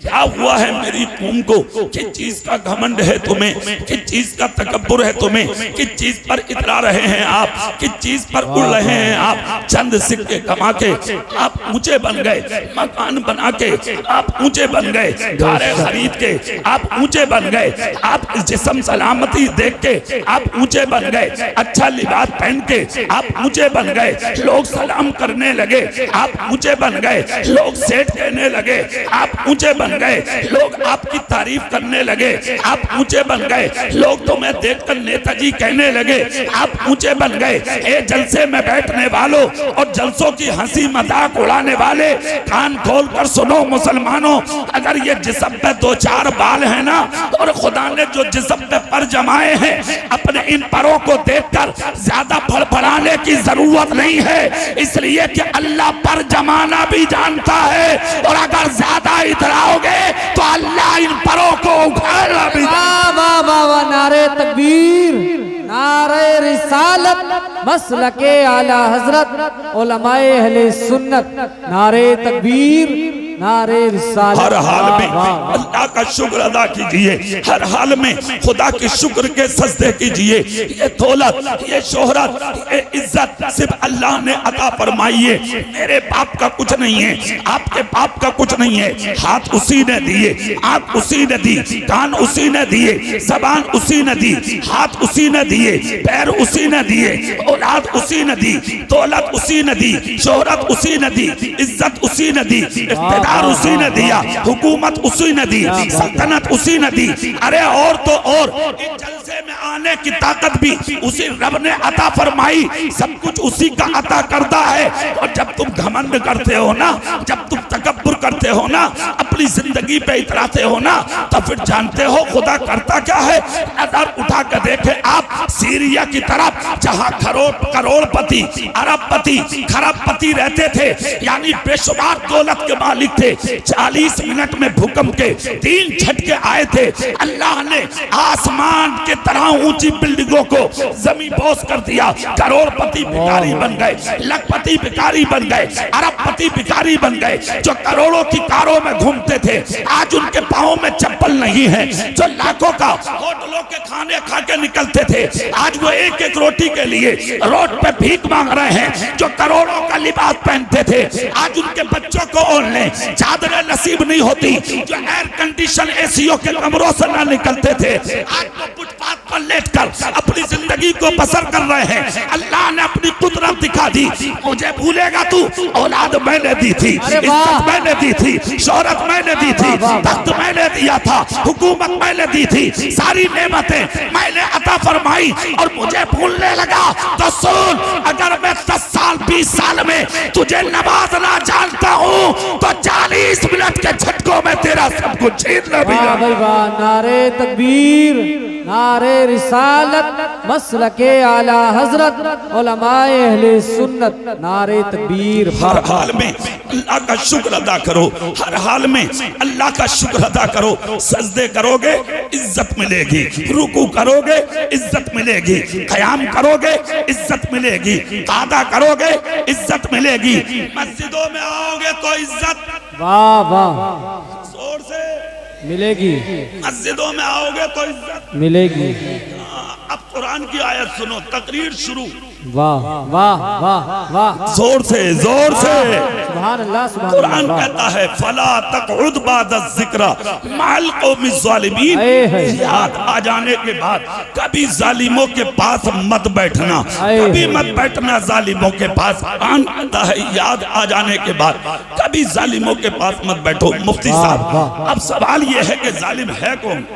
क्या हुआ है मेरी कौम को? किस चीज का घमंड है तुम्हें? किस चीज का तकब्बुर है तुम्हें? किस चीज पर इतरा रहे हैं आप? किस चीज पर उड़ रहे हैं आप? चंद सिक्के कमा के आप ऊंचे बन गए, मकान बना के आप ऊंचे बन गए, कारें खरीद के आप ऊंचे बन गए, आप जिस्म सलामती देख के आप ऊंचे बन गए, अच्छा लिबास पहन के आप ऊंचे बन गए, लोग सलाम करने लगे आप ऊंचे बन गए, लोग सेठ कहने लगे आप ऊंचे बन गए, लोग आपकी तारीफ करने लगे आप ऊंचे बन गए, लोग तुम्हें देखकर नेताजी कहने लगे आप ऊंचे बन गए। ए जलसे में बैठने वालों और जलसों की हंसी मजाक उड़ाने वाले, कान खोल कर सुनो मुसलमानों, अगर ये जिस्म पे दो चार बाल है ना, और खुदा ने जो जिस्म पे पर जमाए हैं, अपने इन परों को देखकर ज्यादा फड़फड़ाने की जरूरत नहीं है, इसलिए कि अल्लाह पर जमाना भी जानता है, और अगर ज्यादा इतराओगे तो अल्लाह इन परों को उखाड़ना भी। वाह वाह वाह, नारे तकबीर, नारे रिसालत, मसलके आला हजरत, उलमाए अहले सुन्नत, नारे तकबीर, नारे रिसालत। हर हाल में अल्लाह का शुक्र अदा कीजिए, हर हाल में खुदा के शुक्र के सजदे कीजिए। ये दौलत, ये शोहरत, ये इज्जत सिर्फ अल्लाह ने अता फरमाई है, मेरे बाप का कुछ नहीं है, आपके बाप का कुछ नहीं है। हाथ उसी ने दिए, आंख उसी ने दी, कान उसी ने दिए, जबान उसी ने दी, हाथ उसी ने दिए, पैर उसी ने दिए, औलाद उसी ने दी, दौलत उसी ने दी, शोहरत उसी ने दी, इज्जत उसी ने दी, उसी ने दिया, हुकूमत उसी ने दी, सल्तनत उसी ने दी। अरे और तो और इन जलसे में आने की ताकत भी उसी रब ने अता फरमाई, सब कुछ उसी का अता करता है। और जब तुम घमंड करते हो ना, जब तुम तकब्बुर करते हो ना, अपनी जिंदगी पे इतराते हो ना, तो फिर जानते हो खुदा करता क्या है। नजर उठा कर देखे आप सीरिया की तरफ, जहाँ करोड़पति, अरबपति, खरबपति रहते थे, यानी बेशुमार दौलत के मालिक थे। 40 मिनट में भूकंप के 3 झटके आए थे, अल्लाह ने आसमान के तरह ऊंची बिल्डिंगों को जमीन बोस कर दिया। करोड़पति भिखारी बन गए, लखपति भिखारी बन गए, अरबपति भिखारी बन गए। जो करोड़ों की कारों में घूमते थे, आज उनके पाँव में चप्पल नहीं है। जो लाखों का होटलों के खाने खा के निकलते थे, आज वो एक एक रोटी के लिए रोड पे भीख मांग रहे हैं। जो करोड़ों का लिबास पहनते थे, आज उनके बच्चों को ओढ़ने चादरें नसीब नहीं होती। जो एयर कंडीशन एसीओ के कमरों से ना निकलते थे, आज वो फुटपाथ पर लेटकर अपनी जिंदगी को बसर कर रहे हैं। अल्लाह ने अपनी कुदरत दिखा दी। मुझे भूलेगा तू, औलाद मैंने दी थी, इज्जत मैंने दी थी, शोहरत मैंने दी थी, तख्त मैंने दिया था, हुकूमत मैंने दी थी, सारी नेमतें मैंने अता फरमाई, और मुझे भूलने लगा तो सुन, अगर मैं 10 साल 20 साल में तुझे नवाजना जानता हूँ तो 40 मिनट के झटकों में तेरा सब कुछ छीनना भी। वाह, नारे तकबीर, नारे रिसालत, मसलके आला हजरत, उलमाए अहले सुन्नत, नारे तकबीर। हर हाल में अल्लाह का शुक्र अदा करो, हर हाल में अल्लाह का शुक्र अदा करो। सजदे करोगे इज्जत मिलेगी, रुकू करोगे इज्जत मिलेगी, क़याम करोगे इज्जत मिलेगी, कादा करोगे इज्जत मिलेगी, मस्जिदों में आओगे तो इज्जत वाह वाह जोर से मिलेगी, मस्जिदों में आओगे तो इज्जत मिलेगी। अब कुरान की आयत सुनो, तकरीर शुरू। वाह वाह वाह वाह, जोर से जोर से सुभान अल्लाह, सुभान कुरान अल्लाह। कहता है फला तक़उद बाद ज़िक्रा मअल क़ौमि ज़ालिमीन, याद आ जाने के बाद कभी जालिमों के पास मत बैठना, कभी मत बैठना जालिमों के पास। कुरान कहता है याद आ जाने के बाद कभी जालिमों के पास मत बैठो। मुफ्ती साहब, अब सवाल ये है कि जालिम है कौन?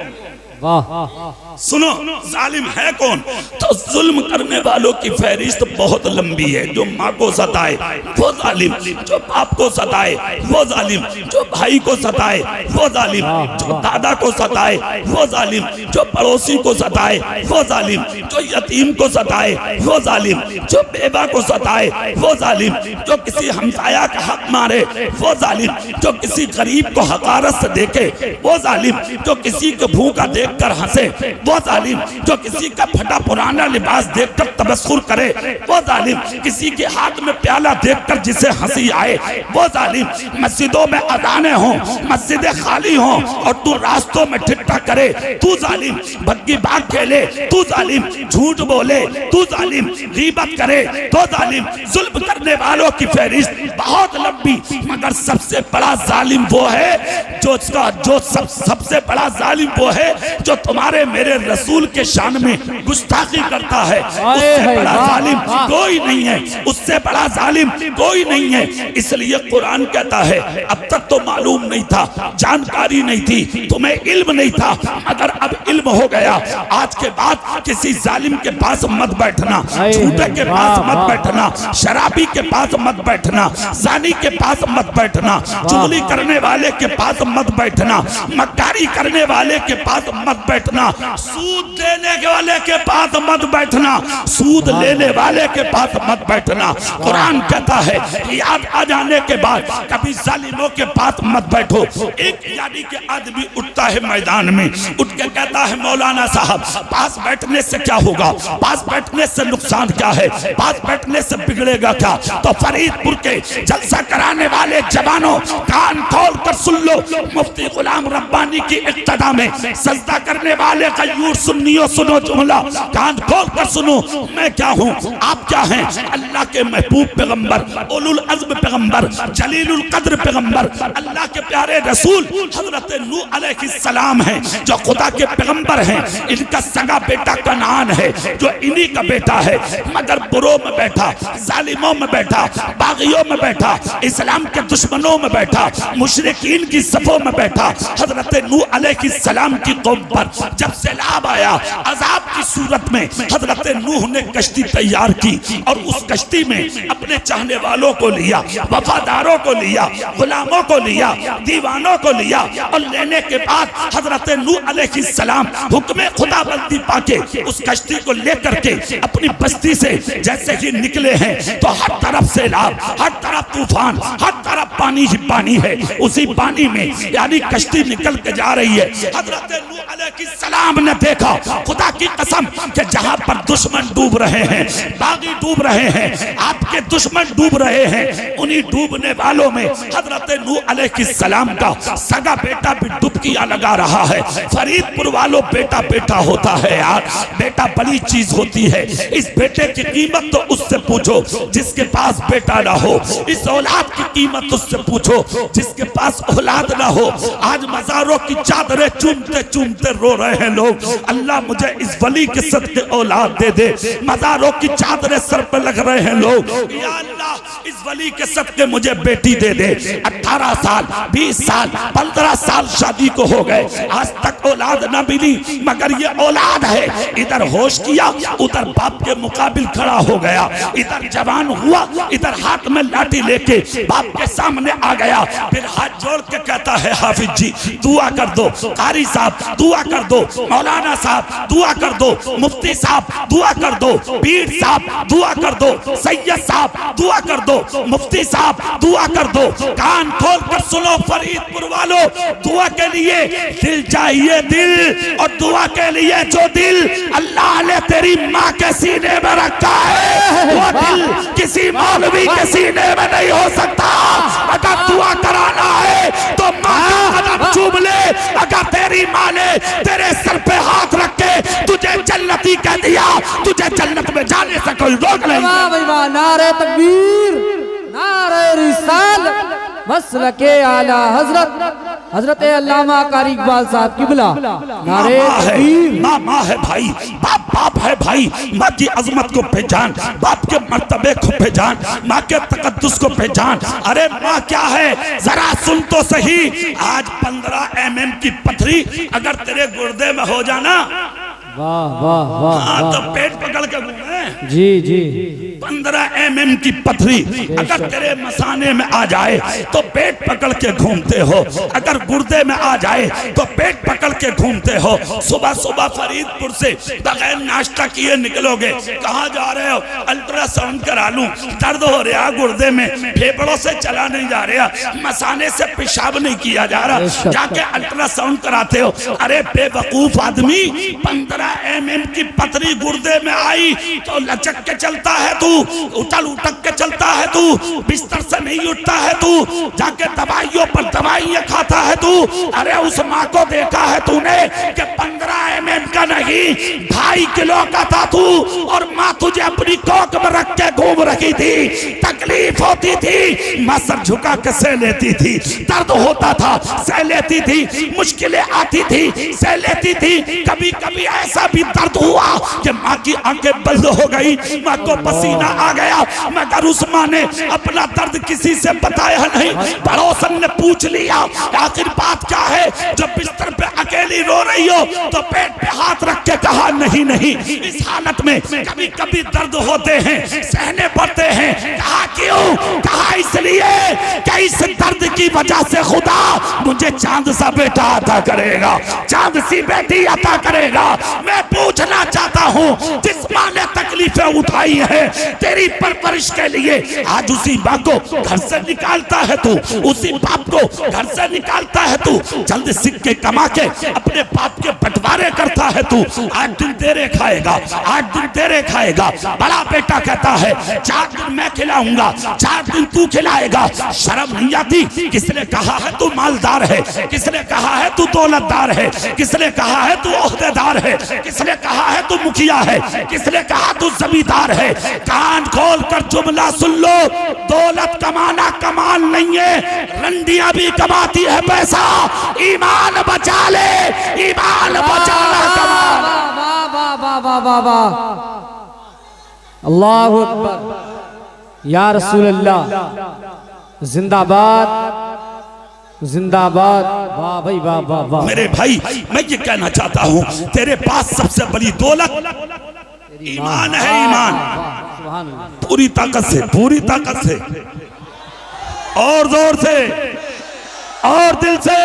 वाह, सुनो, जालिम है कौन? तो जुल्म करने वालों की फहरिस्त बहुत लंबी है। जो माँ को सताए वो जालिम, जो बाप को सताए वो जालिम, जो भाई को सताए वो जालिम, जो दादा को सताए वो जालिम, जो पड़ोसी को सताए वो जालिम, जो यतीम को सताए वो जालिम, जो बेवा को सताए वो जालिम, जो किसी हमसाया का हक मारे वो जालिम, जो किसी गरीब को हकारत से देखे वो जालिम, जो किसी को भूखा देख देखकर हंसे वो जालिम, जो किसी का फटा पुराना लिबास देखकर तबस्सुर करे वो जालिम, किसी के हाथ में प्याला देखकर जिसे हंसी आए वो जालिम, मस्जिदों में अजानें हों, मस्जिदें खाली हों और तू रास्तों में ठिट्ठा करे तू जालिम, भक्की बाग खेले तू जालिम, झूठ बोले तू जालिम, गीबत करे तो जालिम, जुल्म करने वालों की फहरिस्त बहुत लंबी, मगर सबसे बड़ा जालिम वो है जो सबसे बड़ा जालिम वो है जो तुम्हारे मेरे रसूल के शान में गुस्ताखी करता है। उससे बड़ा जालिम कोई नहीं है, उससे बड़ा जालिम कोई नहीं है। इसलिए कुरान कहता है अब तक तो मालूम नहीं था, जानकारी नहीं थी, तुम्हें इल्म नहीं था, अगर अब इल्म हो गया, आज के बाद किसी जालिम के पास मत बैठना, झूठे के पास मत बैठना, शराबी के पास मत बैठना, जानी के पास मत बैठना, चुगली करने वाले के पास मत बैठना, मक्कारी करने वाले के पास मत बैठना, सूद देने वाले के पास मत बैठना, सूद लेने वाले के पास मत बैठना। कुरान कहता है याद आ जाने के बाद कभी जालिमों के पास मत बैठो। एक यानी के आदमी उठता है मैदान में, उठ के कहता है मौलाना साहब पास बैठने से क्या होगा, पास बैठने से नुकसान क्या है, पास बैठने से बिगड़ेगा क्या? तो फरीदपुर के जलसा कराने वाले जवानों कान खोल कर सुन लो, मुफ्ती गुलाम रब्बानी की इक्तदा में सजदा करने वाले गयूर सुन्नियों सुनो जुमला, कान खोल कर सुनो, मैं क्या हूँ, आप क्या हैं? अल्लाह के महबूब पैगंबर, उलुल अज़्म पैगंबर, जलीलुल कद्र पैगंबर, अल्लाह के प्यारे रसूल हजरत नूह अलैहिस्सलाम हैं जो खुदा के पैगंबर हैं। इनका सगा बेटा कनान है जो इन्हीं का बेटा है, मगर बुरों में बैठा, जालिमों में बैठा, बागियों में बैठा, इस्लाम के दुश्मनों में बैठा, मुशरिकीन की सफों में बैठा। हजरत नूह अलैहिस्सलाम की कौम पर जब सैलाब आया अजाब की सूरत में, हजरत नूह ने कश्ती तैयार की और उस कश्ती में अपने चाहने वालों को लिया, वफादारों को लिया, गुलामों को लिया, दीवानों को लिया और लेने के बाद हजरत नूह अलैहिस्सलाम हुक्म खुदाबंदी पाके उस कश्ती को लेकर के अपनी बस्ती से जैसे ही निकले हैं तो हर तरफ सैलाब, हर तरफ तूफान, हर तरफ पानी ही पानी है। उसी पानी में यानी कश्ती निकल के जा रही है। हजरत नूह अलैहिस्सलाम ने देखा खुदा की कसम कि जहां पर दुश्मन डूब रहे हैं, बागी डूब रहे हैं, आपके दुश्मन डूब रहे हैं, उन्हीं डूबने वालों में हजरत नूह अलैहिस्सलाम का सगा बेटा भी डुबकियां लगा रहा है। फरीदपुर वालों बेटा बेटा होता है यार, बेटा बड़ी चीज होती है। इस बेटे की कीमत तो उससे पूछो जिसके पास बेटा ना हो, इस औलाद की कीमत उससे पूछो जिसके पास औलाद ना हो। आज मज़ारों की चादरें चूमते चूमते रो रहे हैं लोग, अल्लाह मुझे इस वली के सदके औलाद दे दे। मज़ारों की चादरें सर पे लग रहे हैं लोग, या अल्लाह इस वली के सदके मुझे बेटी दे दे। 18 साल 20 साल 15 साल शादी को हो गए, आज तक औलाद ना मिली, मगर ये औलाद है। इधर होश किया, उधर बाप के मुकाबिल खड़ा हो गया, इधर जवान हुआ, इधर हाथ में लाठी लेके बाप के सामने आ गया, फिर हाथ जोड़ के कहता है हाफिज जी दुआ कर दो, कारी साहब दुआ कर दो, मौलाना साहब दुआ कर दो, मुफ्ती साहब दुआ कर दो, पीर साहब दुआ कर दो, सैयद साहब दुआ कर दो, मुफ्ती साहब दुआ कर दो। कान खोल कर सुनो फरीदपुर वालों, दुआ के लिए दिल चाहिए, दिल, और दुआ के लिए जो दिल अल्लाह ने तेरी माँ के सीने में रखा है वो दिल किसी मौलवी के सीने में नहीं हो सकता। अगर दुआ कराना है तो माँ का कदम चूम ले, अगर तेरी माँ ने तेरे सर पे हाथ रख के तुझे जन्नती कह दिया, तुझे जन्नत में जाने से कोई रोक नहीं। वाह भाई वाह, नारे तकबीर, नारे रिसालत, मसलके आला हजरत हजरत अल्लामा कारी इकबाल साहब किबला। नारे तकबीर। माँ माँ है भाई, बाप बाप है भाई, माँ की अजमत को पहचान, बाप के मर्तबे को पहचान, माँ के तकद्दुस को पहचान। अरे माँ क्या है जरा सुन तो सही, आज 15 mm की पथरी अगर तेरे गुर्दे में हो जाना, वाह वाह वाह हाँ, वाह। तो पेट पकड़ के घूमे। जी जी 15 mm की पथरी अगर तेरे मसाने में आ जाए तो पेट पकड़ के घूमते हो, अगर गुर्दे में आ जाए तो पेट पकड़ के घूमते हो। सुबह सुबह फरीदपुर से बगैर नाश्ता किए निकलोगे, कहाँ जा रहे हो? अल्ट्रासाउंड करा लूं, दर्द हो रहा गुर्दे में, फेफड़ों से चला नहीं जा रहा, मसाने से पेशाब नहीं किया जा रहा, जाके अल्ट्रासाउंड कराते हो। अरे बेवकूफ आदमी, 15 mm की पथरी गुर्दे में आई तो लचक के चलता है तू, उठल उठक के चलता है तू, बिस्तर से नहीं उठता है तू, जाके दवाइयों पर दवाइयां खाता है तू। अरे उस माँ को देखा है तूने कि 15 mm का नहीं 2.5 किलो का था तू, और माँ तुझे अपनी कोख में रख के घूम रही थी। तकलीफ होती थी, माँ सर झुका के सह लेती थी, दर्द होता था सह लेती थी, मुश्किलें आती थी सह लेती थी। कभी कभी ऐसा भी दर्द हुआ कि माँ की आंखें बंद हो गई, माँ को पसीना आ गया, मगर उस माँ ने अपना दर्द किसी से बताया नहीं। पड़ोसन ने पूछ लिया आखिर बात क्या है, जब बिस्तर पे अकेली रो रही हो तो पेट पे हाथ रख के कहा नहीं नहीं। इस हालत में कभी कभी दर्द होते हैं, सहने पड़ते हैं। कहा क्यों? कहा इसलिए कि इस दर्द की वजह से खुदा मुझे चांद सा बेटा अता करेगा, चांद सी बेटी अता करेगा। मैं पूछना चाहता हूँ, जिस माँ ने तकलीफें उठाई है तेरी परवरिश के लिए, आज उसी माँ को घर से निकालता है तू, उसी बाप को घर से निकालता है तू, जल्द सिक्के कमा के अपने बाप के बंटवारे करता है तू। 8 दिन तेरे खाएगा, 8 दिन तेरे खाएगा। बड़ा बेटा कहता है 4 दिन मैं खिलाऊंगा, 4 दिन तू खिलाएगा। शर्म नहीं आती? किसने कहा है तू मालदार है? किसने कहा है तू दौलतदार है? किसने कहा है तू ओहदेदार है? किसने कहा है तू मुखिया है? किसने कहा तू जमींदार है? कान खोल कर जुमला सुन लो, दौलत कमाना कमाल नहीं है, रंडियां भी कमाती है पैसा। ईमान बचा ले, ईमान बचाना कमाल। वाह वाह वाह वाह वाह वाह, अल्लाहु अकबर, या रसूल अल्लाह, जिंदाबाद जिंदाबाद। वाह भाई वाह वाह वाह। मेरे भाई, मैं ये कहना चाहता हूँ, तेरे पास सबसे बड़ी दौलत ईमान है। ईमान पूरी ताकत से, पूरी ताकत से, और जोर से, और दिल से।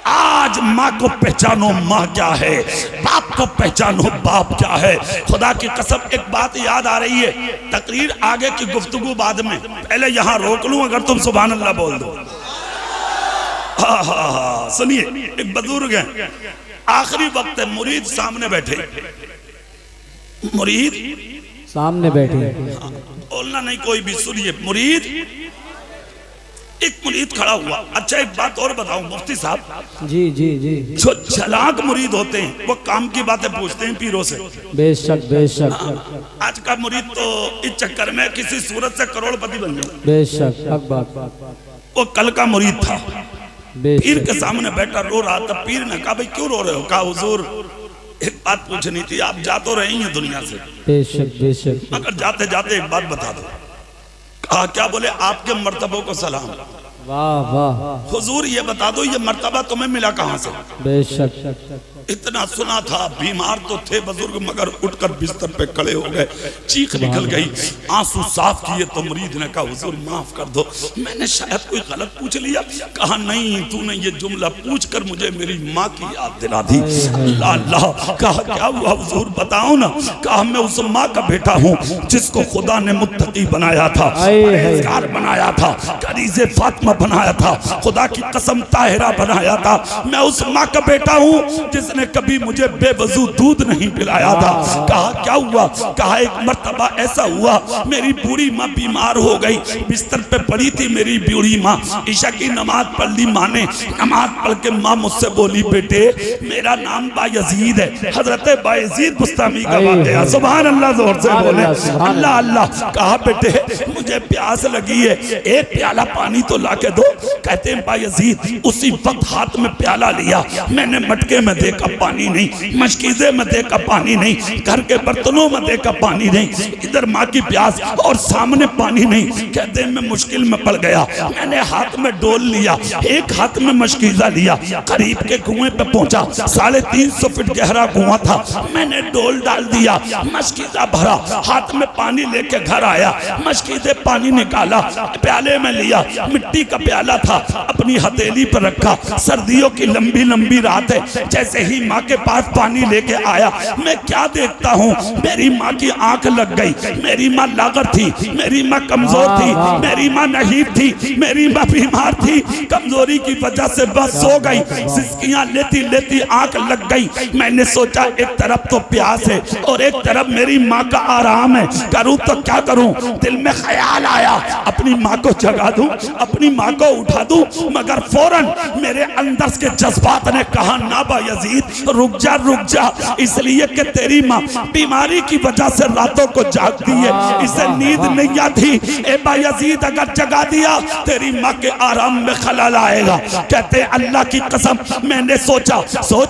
आज माँ को पहचानो माँ क्या है, बाप को पहचानो बाप क्या है। खुदा की कसम एक बात याद आ रही है, तकरीर आगे की गुफ्तगू बाद में, पहले यहाँ रोक लूं अगर तुम सुभान अल्लाह बोल दो। हाँ हाँ हाँ, सुनिए, एक बुजुर्ग है, आखिरी वक्त है, मुरीद सामने बैठे, मुरीद सामने बैठे, बोलना नहीं कोई भी, सुनिए। मुरीद, एक मुरीद खड़ा हुआ। अच्छा एक बात और बताऊं मुफ्ती साहब, जी जी जी, जो चालाक मुरीद होते हैं वो काम की बातें पूछते हैं पीरों से। बेशक बेशक। आज का मुरीद तो इस चक्कर में किसी सूरत से करोड़पति बन गया। बेशक, हक बात। वो कल का मुरीद था, पीर के सामने बैठा रो रहा था। पीर ने कहा भाई क्यों रो रहे हो? कहा हुजूर एक बात पूछनी थी, आप जा तो रही हैं दुनिया से, बेशक बेशक, मगर जाते जाते एक बात बता दो। कहा क्या? बोले आपके मर्तबों को सलाम। वाह वाह, हुजूर ये बता दो, ये मर्तबा तुम्हें मिला कहाँ से? बेशक। इतना सुना था, बीमार तो थे बुजुर्ग, मगर उठकर बिस्तर पे खड़े हो गए, चीख निकल गई, आंसू साफ किए तो मुरीद ने कहा हुजूर माफ कर दो, मैंने शायद कोई गलत पूछ लिया। कहा नहीं, तूने ये जुमला पूछकर मुझे मेरी माँ की याद दिला दी। अल्लाह अल्लाह। कहा क्या हुआ हुजूर बताओ ना। कहा मैं उस माँ का बेटा हूँ जिसको खुदा ने मुत्तकी बनाया था, परहेजगार बनाया था, कनीज़े फातिमा बनाया था, खुदा की कसम ताहिरा बनाया था। मैं उस माँ का बेटा हूँ जिसने कभी मुझे बेवजू दूध नहीं पिलाया था। कहा क्या हुआ? कहा एक मर्तबा ऐसा हुआ, मेरी बूढ़ी माँ बीमार हो गई, बिस्तर पे पड़ी थी मेरी बूढ़ी माँ। ईशा की नमाज पढ़ ली माँ ने, नमाज पढ़ के माँ मुझसे बोली बेटे मेरा नाम बायजीद है। हजरत बायजीद बुस्तामी का वाक़या, सुभान अल्लाह, जोर से बोले अल्लाह अल्लाह। कहा बेटे मुझे प्यास लगी है, एक प्याला पानी तो ला के दो। कहते हैं बायजीद उसी वक्त हाथ में प्याला लिया, मैंने मटके में देखा पानी नहीं, मशकीज़े में देखा पानी नहीं, घर के बर्तनों में देखा पानी नहीं, इधर माँ की प्यास और सामने पानी नहीं। कहते हैं मैं मुश्किल में पड़ गया, मैंने हाथ में डोल लिया, एक हाथ में मशकीज़ा लिया, करीब के कुएं पे पहुंचा, 350 फीट गहरा कुआं था, मैंने डोल डाल दिया, मशकीज़ा भरा, हाथ में पानी लेके घर आया, मशकीज़े पानी निकाला, प्याले में लिया, मिट्टी का प्याला था, अपनी हथेली पर रखा। सर्दियों की लंबी लंबी रात है, जैसे ही माँ के पास पानी लेके आया, मैं क्या देखता हूँ, मेरी माँ की आंख लग गई। मेरी माँ लागर थी, मेरी माँ कमजोर थी, मेरी माँ नहीब थी, मेरी माँ बीमार थी, कमजोरी की वजह से बस सो गई, सिसकियां लेती लेती आंख लग गई। मैंने सोचा एक तरफ तो प्यास है और एक तरफ मेरी माँ का आराम है, करूँ तो क्या करूँ। दिल में ख्याल आया अपनी माँ को जगा दूं, अपनी माँ को उठा दूं, मगर फौरन मेरे अंदर के जज्बात ने कहा ना बायजीद रुक जा, इसलिए कि तेरी माँ बीमारी की वजह से रातों को जागती है, इसे नींद नहीं आती। ए बायजीद अगर जगा दिया तेरी माँ के आराम में खलल आएगा। कहते अल्लाह की कसम, मैंने सोच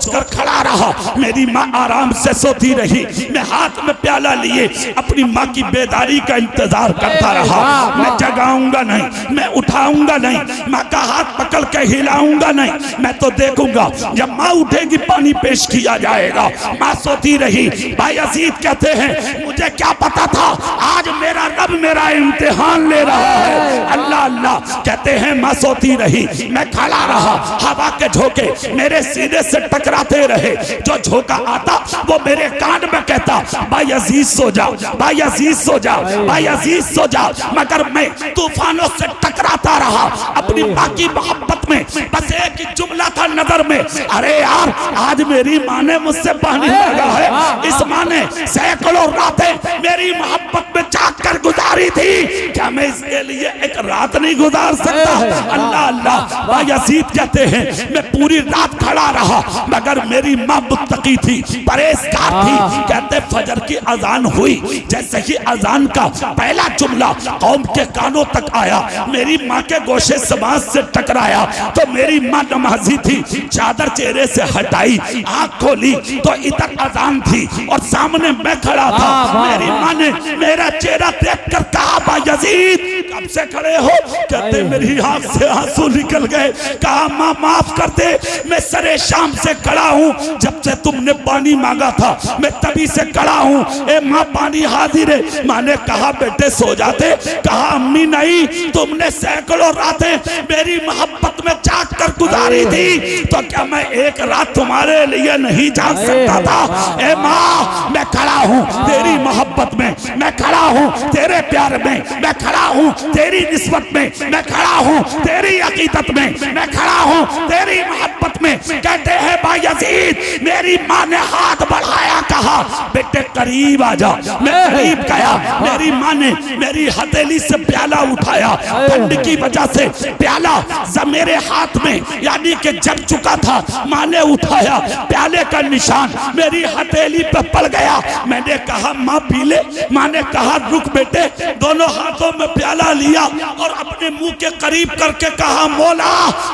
कर खड़ा रहा, मेरी माँ आराम से सोती रही, मैं हाथ में प्याला लिए अपनी माँ की बेदारी का इंतजार करता रहा। मैं जगाऊंगा नहीं, मैं उठाऊंगा नहीं, माँ का हाथ पकड़ के हिलाऊंगा नहीं, मैं तो देखूंगा जब माँ उठेगी पानी पेश किया जाएगा। माँ सोती रही। बायजीद कहते हैं मुझे क्या पता था आज मेरा रब मेरा इम्तिहान ले रहा है। अल्लाह अल्लाह कहते हैं माँ सोती रही, मैं खड़ा रहा, हवा के झोंके मेरे सीने से टकराते रहे, जो झोंका आता वो मेरे कान में कहता बायजीद सो जा, बायजीद सो जा, बायजीद सो जा, मगर मैं तूफानों से टकराता रहा अपनी माँ की मोहब्बत में। बस एक ही जुमला था नजर में, अरे यार आज मेरी माँ ने मुझसे पानी मांगा है, इस माँ ने सैकड़ों रातें मेरी मोहब्बत में जाग कर गुजारी थी, क्या मैं इसके लिए एक रात नहीं गुजार सकता। अल्लाह अल्लाह। बायजीद कहते हैं मैं पूरी रात खड़ा रहा, मगर मेरी माँ मुत्तकी थी, परहेजगार थी। कहते फजर की अजान हुई, जैसे ही अजान का पहला जुमला कौम के कानों तक आया, मेरी माँ के गोशे समाज से टकराया, तो मेरी माँ नमाजी थी, चादर चेहरे से हटाई, आंख खोली तो इधर अजान थी और सामने मैं खड़ा था। मेरी माँ ने मेरा चेहरा देखकर कहा बायजीद कब से खड़े हो। कहते मेरी आंख से आंसू निकल गए। कहा माँ माफ कर दे, मैं सरे शाम से खड़ा हूँ, जब से तुमने पानी मांगा था मैं तभी से खड़ा हूँ। ए माँ पानी हाजिर है। माँ ने कहा बेटे सो जाते। कहा अम्मी नहीं, तुमने सैकड़ों रातें मेरी मोहब्बत में जाग कर गुजारी थी, तो क्या मैं एक रात तुम्हारे लिए नहीं जाग सकता था। ए माँ मैं खड़ा हूँ तेरी मोहब्बत में, मैं खड़ा हूँ तेरे प्यार में, मैं खड़ा हूँ तेरी निस्बत में, मैं खड़ा हूँ तेरी अकीदत में, मैं खड़ा हूँ तेरी मोहब्बत में। कहते हैं बायजीद मेरी माँ ने हाथ बढ़ाया, कहा बेटे करीब आ जा। मैं करीब गया, मेरी माँ ने मेरी हथेली से प्याला उठाया, ठंड की वजह से प्याला मेरे हाथ में यानी कि जम चुका था। माँ ने उठाया, प्याले का निशान मेरी हथेली पे पड़ गया। मैंने कहा माँ पी ले। माँ ने कहा रुक बेटे, दोनों हाथों में प्याला लिया और अपने मुंह के करीब करके कहा मौला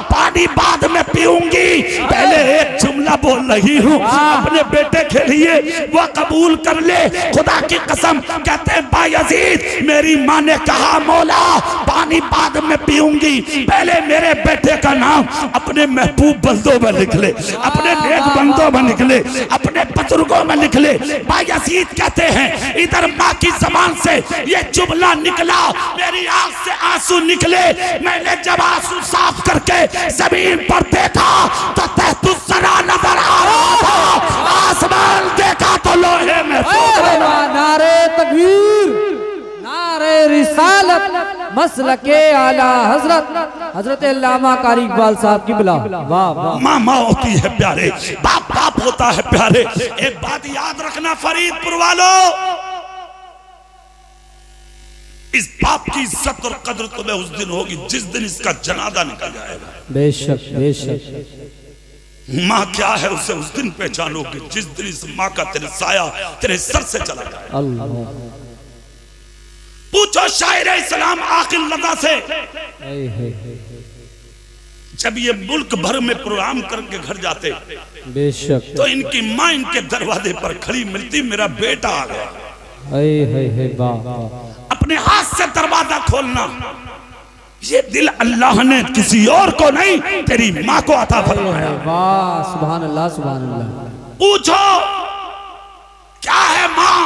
पानी बाद में पीऊंगी, पहले एक जुमला बोल रही हूँ अपने बेटे के लिए, वो कबूल कर ले खुदा की कसम। कहते हैं बायजीद मेरी माँ ने कहा मौला पानी बाद में पीऊंगी, पहले मेरे बेटे का नाम अपने महबूब बंदों में लिख ले, अपने नेक बंदों में लिख ले, अपने बुजुर्गों में लिख ले। बायजीद कहते हैं इधर माँ की जबान से ये जुमला निकला, मेरी आंख से आंसू निकले। मैंने जब आंसू साफ करके जमीन पर देखा तो तहतुस सरा नजर आ रहा था, आसमान देखा तो लोहे में। नारे तकबीर, नारे रिसालत, मसलके आला हजरत अल्लामा कारी इकबाल साहब की बिला। वाह वाह। माँ माँ होती है प्यारे, बाप बाप होता है प्यारे। एक बात याद रखना फरीदपुर वालों, इस बाप की इज्जत और कदर तुम्हें उस दिन होगी जिस दिन इसका जनाजा निकल जाएगा। बेशक बेशक। माँ क्या है उसे उस दिन पहचानोगे जिस दिन इस माँ का तेरे साया तेरे सर से चला जाए। अल्लाह। पूछो शायर इस्लाम आकिल लदा से, जब ये मुल्क भर में प्रोग्राम करके घर जाते बेशक तो इनकी माँ इनके दरवाजे पर खड़ी मिलती, मेरा बेटा आ गया। अपने हाथ से दरवाजा खोलना, ये दिल अल्लाह ने किसी और को नहीं तेरी माँ को अता फरमाया। वाह सुभान अल्लाह सुभान अल्लाह। पूछो क्या है माँ?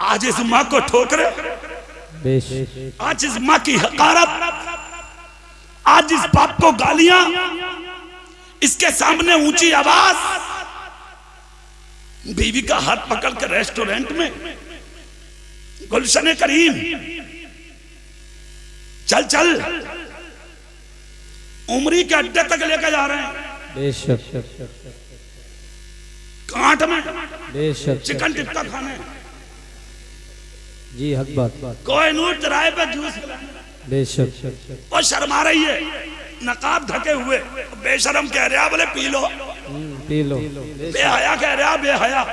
आज इस माँ को ठोकरे, बेशक आज इस माँ की हकारत, आज इस बाप को गालियां, इसके सामने ऊंची आवाज। बीवी का हाथ पकड़ के रेस्टोरेंट में गुलशन करीम चल चल उमरी के अड्डे तक लेकर जा रहे हैं। बेशक कांट में बेशक चिकन टिक्का खाने, जी हक बात। कोहिनूर चौराहे पे जूस, बेशक वो शर्मा रही है, नकाब ढके हुए, बेशरम कह रहा बोले पी लो, पी लो। बेहया कह रहा, बेहया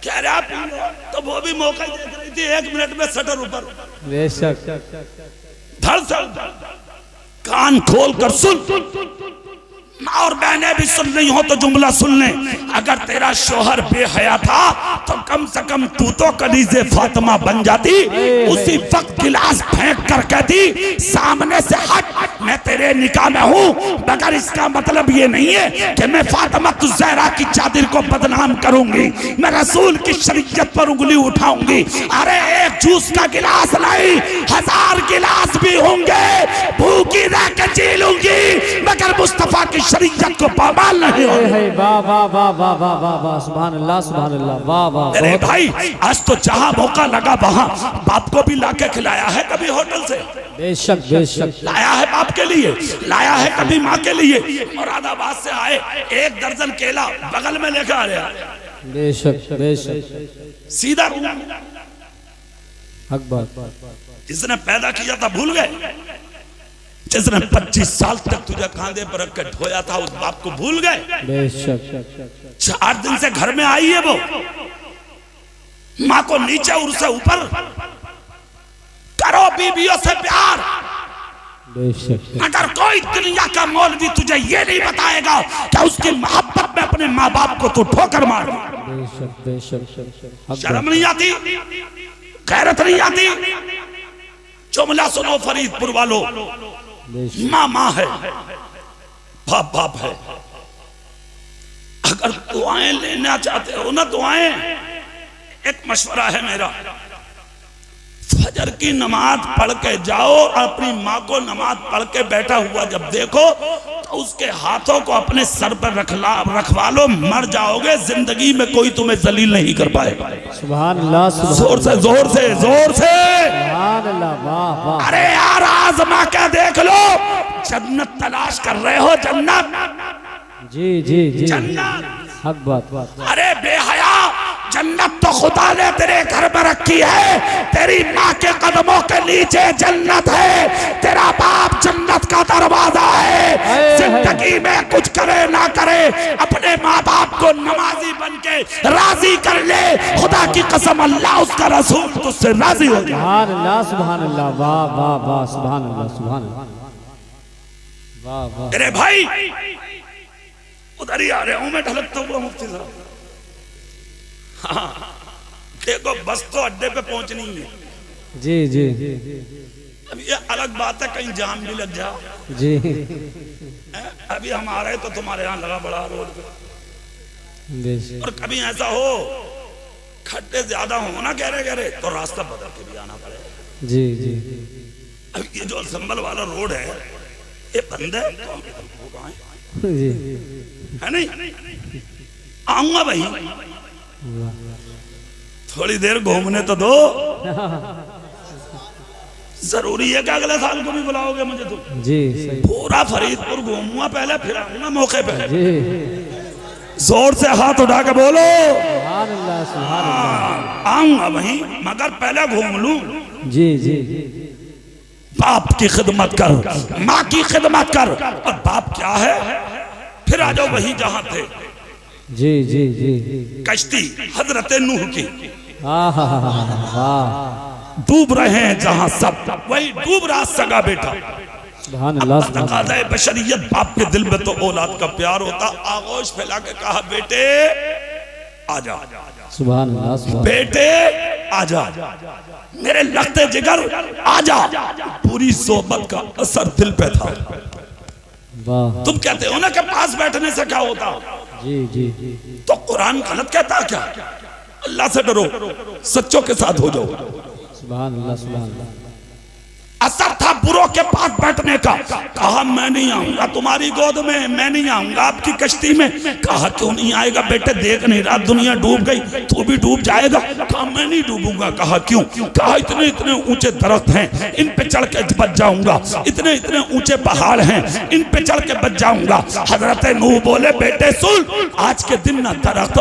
कह रहा पी लो, तो वो भी मौका देख रही थी। 1 मिनट में शटर ऊपर, बेशक धड़ से कान खोल कर सुन। माँ और बहनें भी सुन रही हो तो जुमला सुन ले। अगर तेरा शोहर बेहया था तो कम से कम तू तो कलीजे फातिमा बन जाती। उसी वक्त गिलास फेंक कर कहती सामने से हट, मैं तेरे निकाह में हूँ, मगर इसका मतलब ये नहीं है कि मैं फातिमा ज़हरा की चादर को बदनाम करूंगी, मैं रसूल की शरीयत पर उंगली उठाऊंगी। अरे एक जूस का गिलास नहीं, 1000 गिलास भी होंगे, भूखी रह के जी लूंगी, मगर मुस्तफा की शरीयत को पामाल नहीं हो। वाह वाह वाह वाह वाह वाह वाह सुभान अल्लाह सुभान अल्लाह। वाह वाह। अरे भाई आज तो जहां मौका लगा वहां बाप को भी लाके खिलाया है, कभी होटल से बेशक बेशक लाया है, बाप के लिए लाया है, कभी माँ के लिए। मुरादाबाद से आए 1 दर्जन केला बगल में लेकर आ रहा, बेशक बेशक सीधा हक बात। जिसने पैदा किया था भूल गए, जिसने 25 साल तक तुझे कांधे पर रख के ढोया था उस बाप को भूल गए। बेशक 4 दिन से घर में आई है वो, माँ को नीचे और उसे ऊपर। करो बीवियों से प्यार, बेशक अगर कोई दुनिया का मौलवी तुझे ये नहीं बताएगा कि उसकी मोहब्बत में अपने माँ बाप को तू ठोकर मार। बेशक बेशक शर्म नहीं आती, गैरत नहीं आती? जुमला सुनो फरीदपुर वालों, माँ माँ है, बाप बाप है। अगर दुआएं लेना चाहते हो ना, दुआएं, एक मशवरा है मेरा, फजर की नमाज पढ़ के जाओ और अपनी माँ को नमाज पढ़ के बैठा हुआ जब देखो तो उसके हाथों को अपने सर पर रखवा लो, मर जाओगे, जिंदगी में कोई तुम्हें जलील नहीं कर पाएगा। सुभान अल्लाह। जोर से जोर से जोर से सुभान अल्लाह। वाह वाह। अरे यार आजमा के देख लो, जन्नत तलाश कर रहे हो, जन्नत जी जी जी जन्नत। हक बात। अरे बेहया, जन्नत तो खुदा ने तेरे घर में रखी है, तेरी माँ के कदमों के नीचे जन्नत है, तेरा बाप जन्नत का दरवाजा है। जिंदगी में कुछ करे ना करे, अपने माँ बाप को नमाजी बन के राजी कर ले, खुदा की कसम अल्लाह उसका रसूल तुझसे राजी हो जाए। सुभान अल्लाह सुभान अल्लाह। वाह वाह वाह सुभान अल्लाह सुभान अल्लाह। वाह वाह। अरे भाई उधर ही आ रहे हूं मैं ढलकता हुआ मुफ्ती साहब। हाँ, देखो बस तो अड्डे पे पहुंचनी है। जी जी अब ये अलग बात है कहीं जाम भी लग जाओ जी। अभी हम आ रहे तो तुम्हारे यहाँ लगा बड़ा रोड पे, बेशक और कभी ऐसा हो खड्डे ज्यादा हो ना गहरे तो रास्ता बदल के भी आना पड़ेगा। जी जी। अब ये जो संभल वाला रोड है ये बंद है तो हम इधर आए जी है नहीं, आऊंगा भाई, थोड़ी देर घूमने तो दो। जरूरी है कि अगले साल को भी बुलाओगे मुझे तुम? जी सही। पूरा फरीदपुर घूमूंगा पहले, फिर आऊंगा मौके पे। जी जोर से हाथ उठा के बोलो सुभान अल्लाह सुभान अल्लाह। आऊंगा वहीं, मगर पहले घूम लूं। जी जी। बाप की खिदमत कर, माँ की खिदमत कर, और बाप क्या है फिर आ जाओ वही जहां थे। जी जी जी। कश्ती हजरत नूह की, डूब रहे हैं जहां सब, वही डूब रहा सगा बेटा। सुभान अल्लाह, सुभान अल्लाह। तकाज़े बशरियत, बाप के दिल में तो औलाद का प्यार होता। आगोश फैला के कहा, बेटे आजा, सुभान अल्लाह, सुभान बेटे आजा, मेरे लगते जिगर आजा। पूरी सोबत का असर दिल पे था। वाह, तुम कहते हो ना कि पास बैठने से क्या होता, जी जी जी, तो कुरान गलत कहता क्या? अल्लाह से डरो, सच्चों के साथ हो जाओ। सुभान अल्लाह, सुभान अल्लाह। असर था बुरों के पास बैठने का। कहा मैं नहीं आऊंगा तुम्हारी गोद में, मैं नहीं आऊंगा आपकी कश्ती में। कहा क्यों नहीं आएगा बेटे, देख नहीं रहा दुनिया डूब गई, तू भी डूब जाएगा। कहा मैं नहीं डूबूंगा। कहा क्यों? कहा इतने इतने ऊंचे दरख्त हैं, इन पे चढ़ के बच जाऊंगा। इतने इतने ऊंचे पहाड़ हैं, इन पे चढ़ के बच जाऊंगा। हजरत नूह बोले, बेटे सुन, आज के दिन ना दरख्त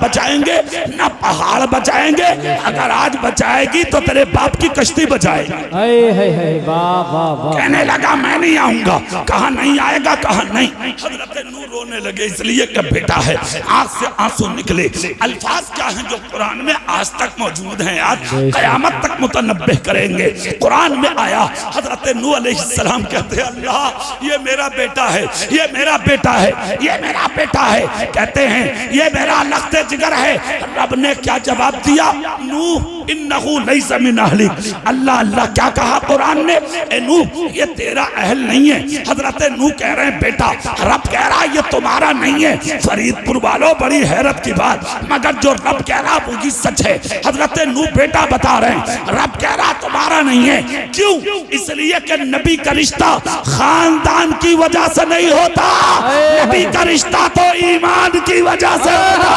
बचाएंगे ना पहाड़ बचाएंगे। अगर आज बचाएगी तो तेरे बाप की कश्ती बचाएगी। वाह वाह वाह। कहने लगा मैं नहीं आऊंगा। कहा नहीं आएगा। कहा नहीं। हजरत नूह रोने लगे, इसलिए कि बेटा है। आंख से आंसू निकले। अल्फाज क्या हैं जो कुरान में आज तक मौजूद हैं, आज कयामत तक मुतनब्बे करेंगे। कुरान में आया, हजरत नूह अलैहिस्सलाम कहते हैं, अल्लाह ये मेरा बेटा है, ये मेरा बेटा है, ये मेरा बेटा है। कहते हैं ये मेरा लगते जिगर है। रब ने क्या जवाब दिया? नूह इन्नहु लैसा मिन अहलिक। अल्लाह अल्लाह क्या कहा कुरान ने? ए नूह ये तेरा अहल नहीं है। हजरत नूह कह रहे हैं बेटा, रब कह रहा है ये तुम्हारा नहीं है। फरीदपुर वालों बड़ी हैरत की बात, मगर जो रब कह रहा वो सच है। हजरत नूह बेटा बता रहे हैं, रब कह रहा तुम्हारा नहीं है। क्यों? इसलिए कि नबी का रिश्ता खानदान की वजह से नहीं होता, नबी का रिश्ता तो ईमान की वजह से होता।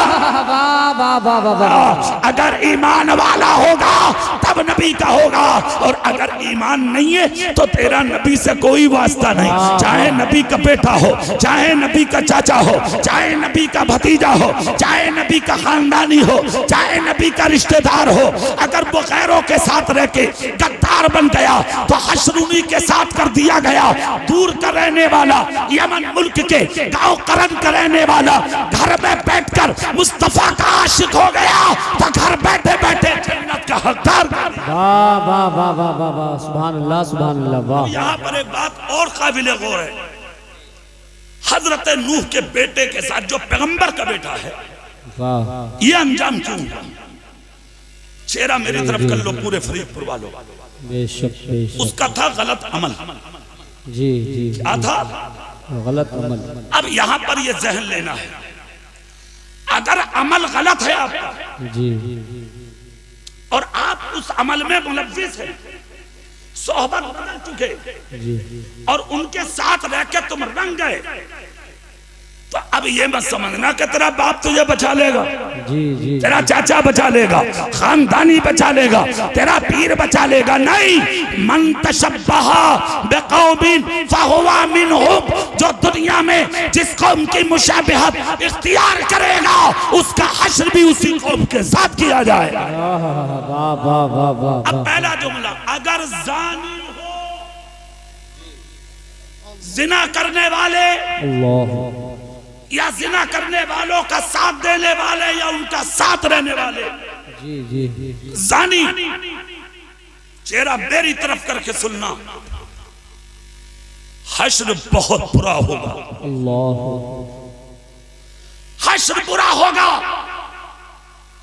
अगर ईमान वाला होगा तब नबी का होगा, और अगर ईमान नहीं है तो तेरा नबी से कोई वास्ता नहीं। चाहे नबी का बेटा हो, चाहे नबी का चाचा हो, चाहे नबी का भतीजा हो, चाहे नबी का खानदानी हो, चाहे नबी का रिश्तेदार हो। अगर वो गैरों के साथ रह के गद्दार बन गया तो हशरूनी के साथ कर दिया गया। दूर का रहने वाला, यमन मुल्क के गांव करन का रहने वाला घर में बैठकर मुस्तफा का आशिक हो गया तो घर बैठे बैठे जन्नत का हकदार। वाह वाह वाह वाह वाह वाह, सुभान अल्लाह, सुभान अल्लाह। वाह, यहाँ पर एक बात और काबिल गौर है। हजरत नूह के बेटे के साथ जो पैगंबर का बेटा है, वाह, ये अंजाम क्यों हुआ? चेहरा मेरी तरफ कर लो पूरे फरीदपुर वालों। बेशक बेशक। उसका था गलत अमल। जी जी, क्या था? गलत अमल। अब यहाँ पर ये जहन लेना है, अगर अमल गलत है आपका जी, और आप उस अमल में मुलव्विस है, सोहबत बदल चुके जी, और उनके साथ रह के तुम रंग गए, तो अब ये मत समझना कि तेरा बाप तुझे बचा लेगा, जी जी, तेरा चाचा बचा लेगा, खानदानी बचा लेगा, तेरा पीर बचा लेगा। नहीं, मन तशब्बहा बिकौमिन फहुवा मिनहुम। जो दुनिया में जिस कौम की मुशाबिहत इख्तियार करेगा उसका हश्र भी उसी कौम के साथ किया जाएगा। वाह वाह वाह वाह। अब पहला जुमला, अगर जानी हो, जिना करने वाले अल्लाह, या जिना करने वालों का साथ देने वाले या उनका साथ रहने वाले, जी जी, जानी, चेहरा मेरी तरफ करके सुनना, हश्र बहुत बुरा होगा। अल्लाह, हश्र बुरा होगा,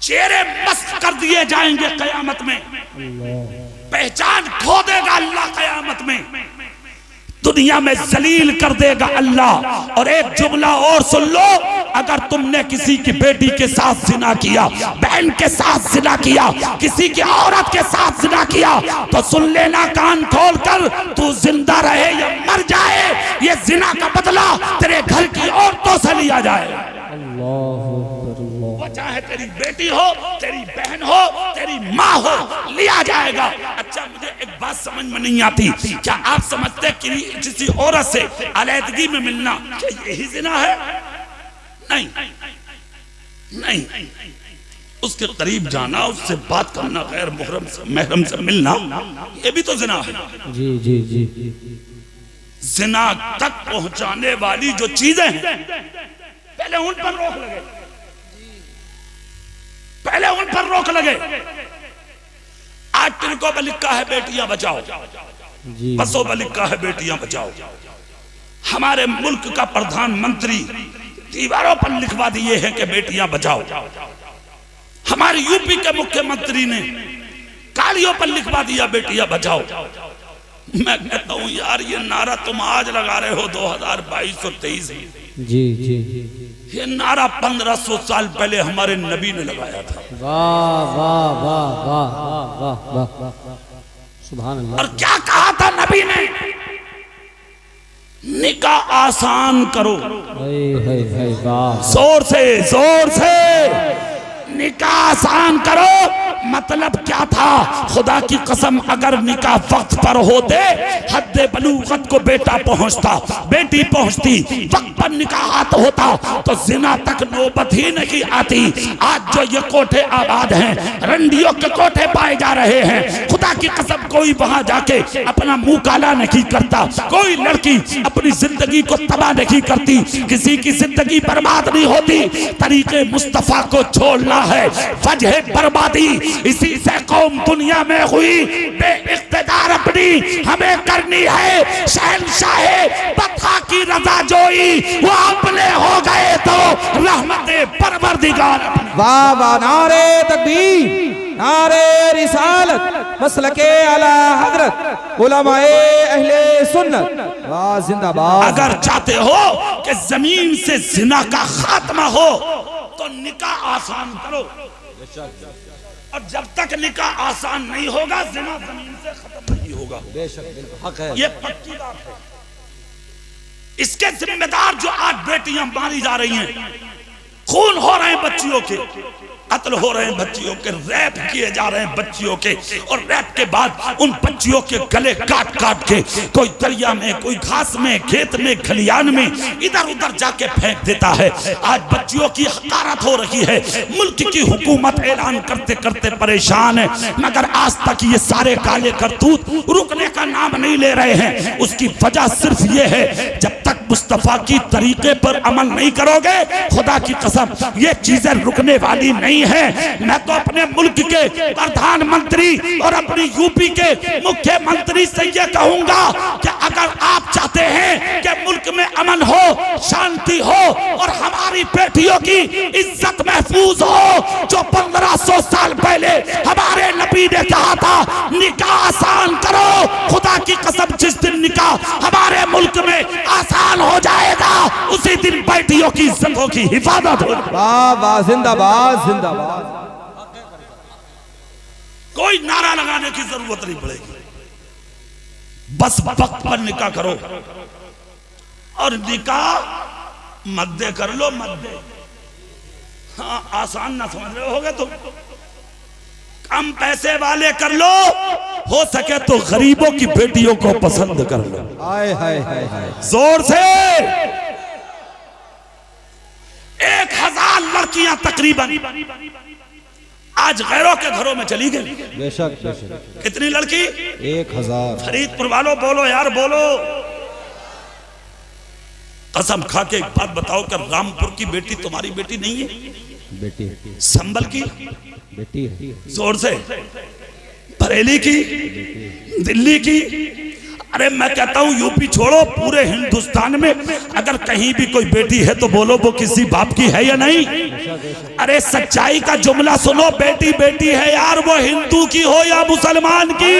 चेहरे मस्त कर दिए जाएंगे कयामत में, पहचान खो देगा अल्लाह कयामत में, दुनिया में जलील कर देगा अल्लाह। और एक जुमला और सुन लो, अगर तुमने किसी की बेटी के साथ जिना किया, बहन के साथ जिना किया, किसी की औरत के साथ जिना किया, तो सुन लेना कान खोल कर, तू जिंदा रहे या मर जाए, ये जिना का बदला तेरे घर की औरतों से लिया जाए। वो चाहे तेरी बेटी हो, तेरी बहन हो, तेरी माँ हो, लिया जाएगा। अच्छा, मुझे एक बात समझ में नहीं आती, क्या आप समझते कि किसी औरत से अलैदगी में मिलना क्या यही जिना है? नहीं नहीं, उसके करीब जाना, उससे बात करना, गैर महरम से मिलना, ये भी तो जिना है। जी जी जी, जिना तक पहुंचाने वाली जो चीजें हैं, पहले उन पर रोक लगे, पहले उन पर रोक लगे। आज तिलकों पर लिखा है बेटियां बचाओ, बसों में लिखा है बेटियां बचाओ। हमारे मुल्क का प्रधानमंत्री दीवारों पर लिखवा दिए हैं कि बेटियां बचाओ। हमारे यूपी के मुख्यमंत्री ने गाड़ियों पर लिखवा दिया बेटियां बचाओ। मैं कहता हूं यार ये नारा तुम आज लगा रहे हो 2022 और 23 में। जी जी ये नारा 1500 साल पहले हमारे नबी ने लगाया था। वाह वाह वाह वाह वाह वाह वाह, सुभान अल्लाह। और क्या कहा था नबी ने? निकाह आसान करो। वाह, जोर से निकाह आसान करो। मतलब क्या था? खुदा की कसम अगर निकाह वक्त पर होते, हद्दे बलूगत को बेटा पहुंचता, बेटी पहुंचती, वक्त पर निकाह होता तो जिना तक नौबत ही नहीं आती। आज जो ये कोठे आबाद हैं, रंडियों के कोठे पाए जा रहे हैं, खुदा की कसम कोई वहां जाके अपना मुंह काला नहीं करता, कोई लड़की अपनी जिंदगी को तबाह नहीं करती, किसी की जिंदगी बर्बाद नहीं होती। तरीके मुस्तफा को छोड़ना है वजह बर्बादी। इसी से कौम दुनिया में हुई बेइख्तियार अपनी हमें करनी है शहंशाहे बता की रजा जोई। वो अपने हो गए तो रहमते परवरदिगार। वाह वाह, नारे तकबीर, नारे रिसालत, मसलके आला हजरत, उलमाए अहले सुन्नत, वाह जिंदाबाद। अगर चाहते हो कि जमीन से जिना का खात्मा हो तो निकाह आसान करो। और जब तक निकाह आसान नहीं होगा जिना जमीन से खत्म नहीं होगा। बेशक हक है, ये पक्की बात है। इसके जिम्मेदार जो आज बेटियां मारी जा रही हैं, खून हो रहे हैं बच्चियों के, कत्ल हो रहे हैं बच्चियों के, रैप किए जा रहे हैं बच्चियों के, और रैप के बाद उन बच्चियों के गले काट काट के कोई दरिया में, कोई घास में, खेत में, खलियान में इधर उधर जाके फेंक देता है। आज बच्चियों की हकारत हो रही है। मुल्क की हुकूमत ऐलान करते करते परेशान है, मगर आज तक ये सारे काले करतूत रुकने का नाम नहीं ले रहे हैं। उसकी वजह सिर्फ ये है, जब तक मुस्तफा की तरीके पर अमल नहीं करोगे, खुदा की कसम ये चीजें रुकने वाली नहीं है। मैं तो अपने मुल्क के प्रधानमंत्री और अपनी यूपी के मुख्यमंत्री से ये कहूंगा कि अगर आप चाहते हैं कि मुल्क में अमन हो, शांति हो और हमारी बेटियों की इज्जत महफूज हो, जो 1500 साल पहले हमारे नबी ने कहा था निकाह आसान करो, खुदा की कसम जिस दिन निकाह हमारे मुल्क में आसान हो जाएगा उसी दिन बेटियों की इज्जतों की हिफाजत हो। वाह वाह, जिंदाबाद जिंदाबाद। कोई नारा लगाने की जरूरत नहीं पड़ेगी, बस वक्त पर निकाह करो। और निकाह मद्दे कर लो, मद्दे। हाँ, आसान ना समझ रहे होगे तो कम पैसे वाले कर लो, हो सके तो गरीबों की बेटियों को पसंद कर लो। हाय हाय हाय हाय, जोर से 1000 लड़कियां तकरीबन आज गैरों के घरों में चली गई। बेशक बेशक। कितनी लड़की? 1000। फरीदपुर वालों बोलो यार, बोलो। कसम खा के एक बात बताओ कि रामपुर की बेटी तुम्हारी बेटी नहीं है? बेटी, संभल की बेटी है। जोर से, बरेली की, दिल्ली की। अरे मैं कहता हूं यूपी छोड़ो, पूरे हिंदुस्तान में अगर कहीं भी कोई बेटी है तो बोलो वो किसी बाप की है या नहीं? अरे सच्चाई का जुमला सुनो, बेटी बेटी है यार, वो हिंदू की हो या मुसलमान की,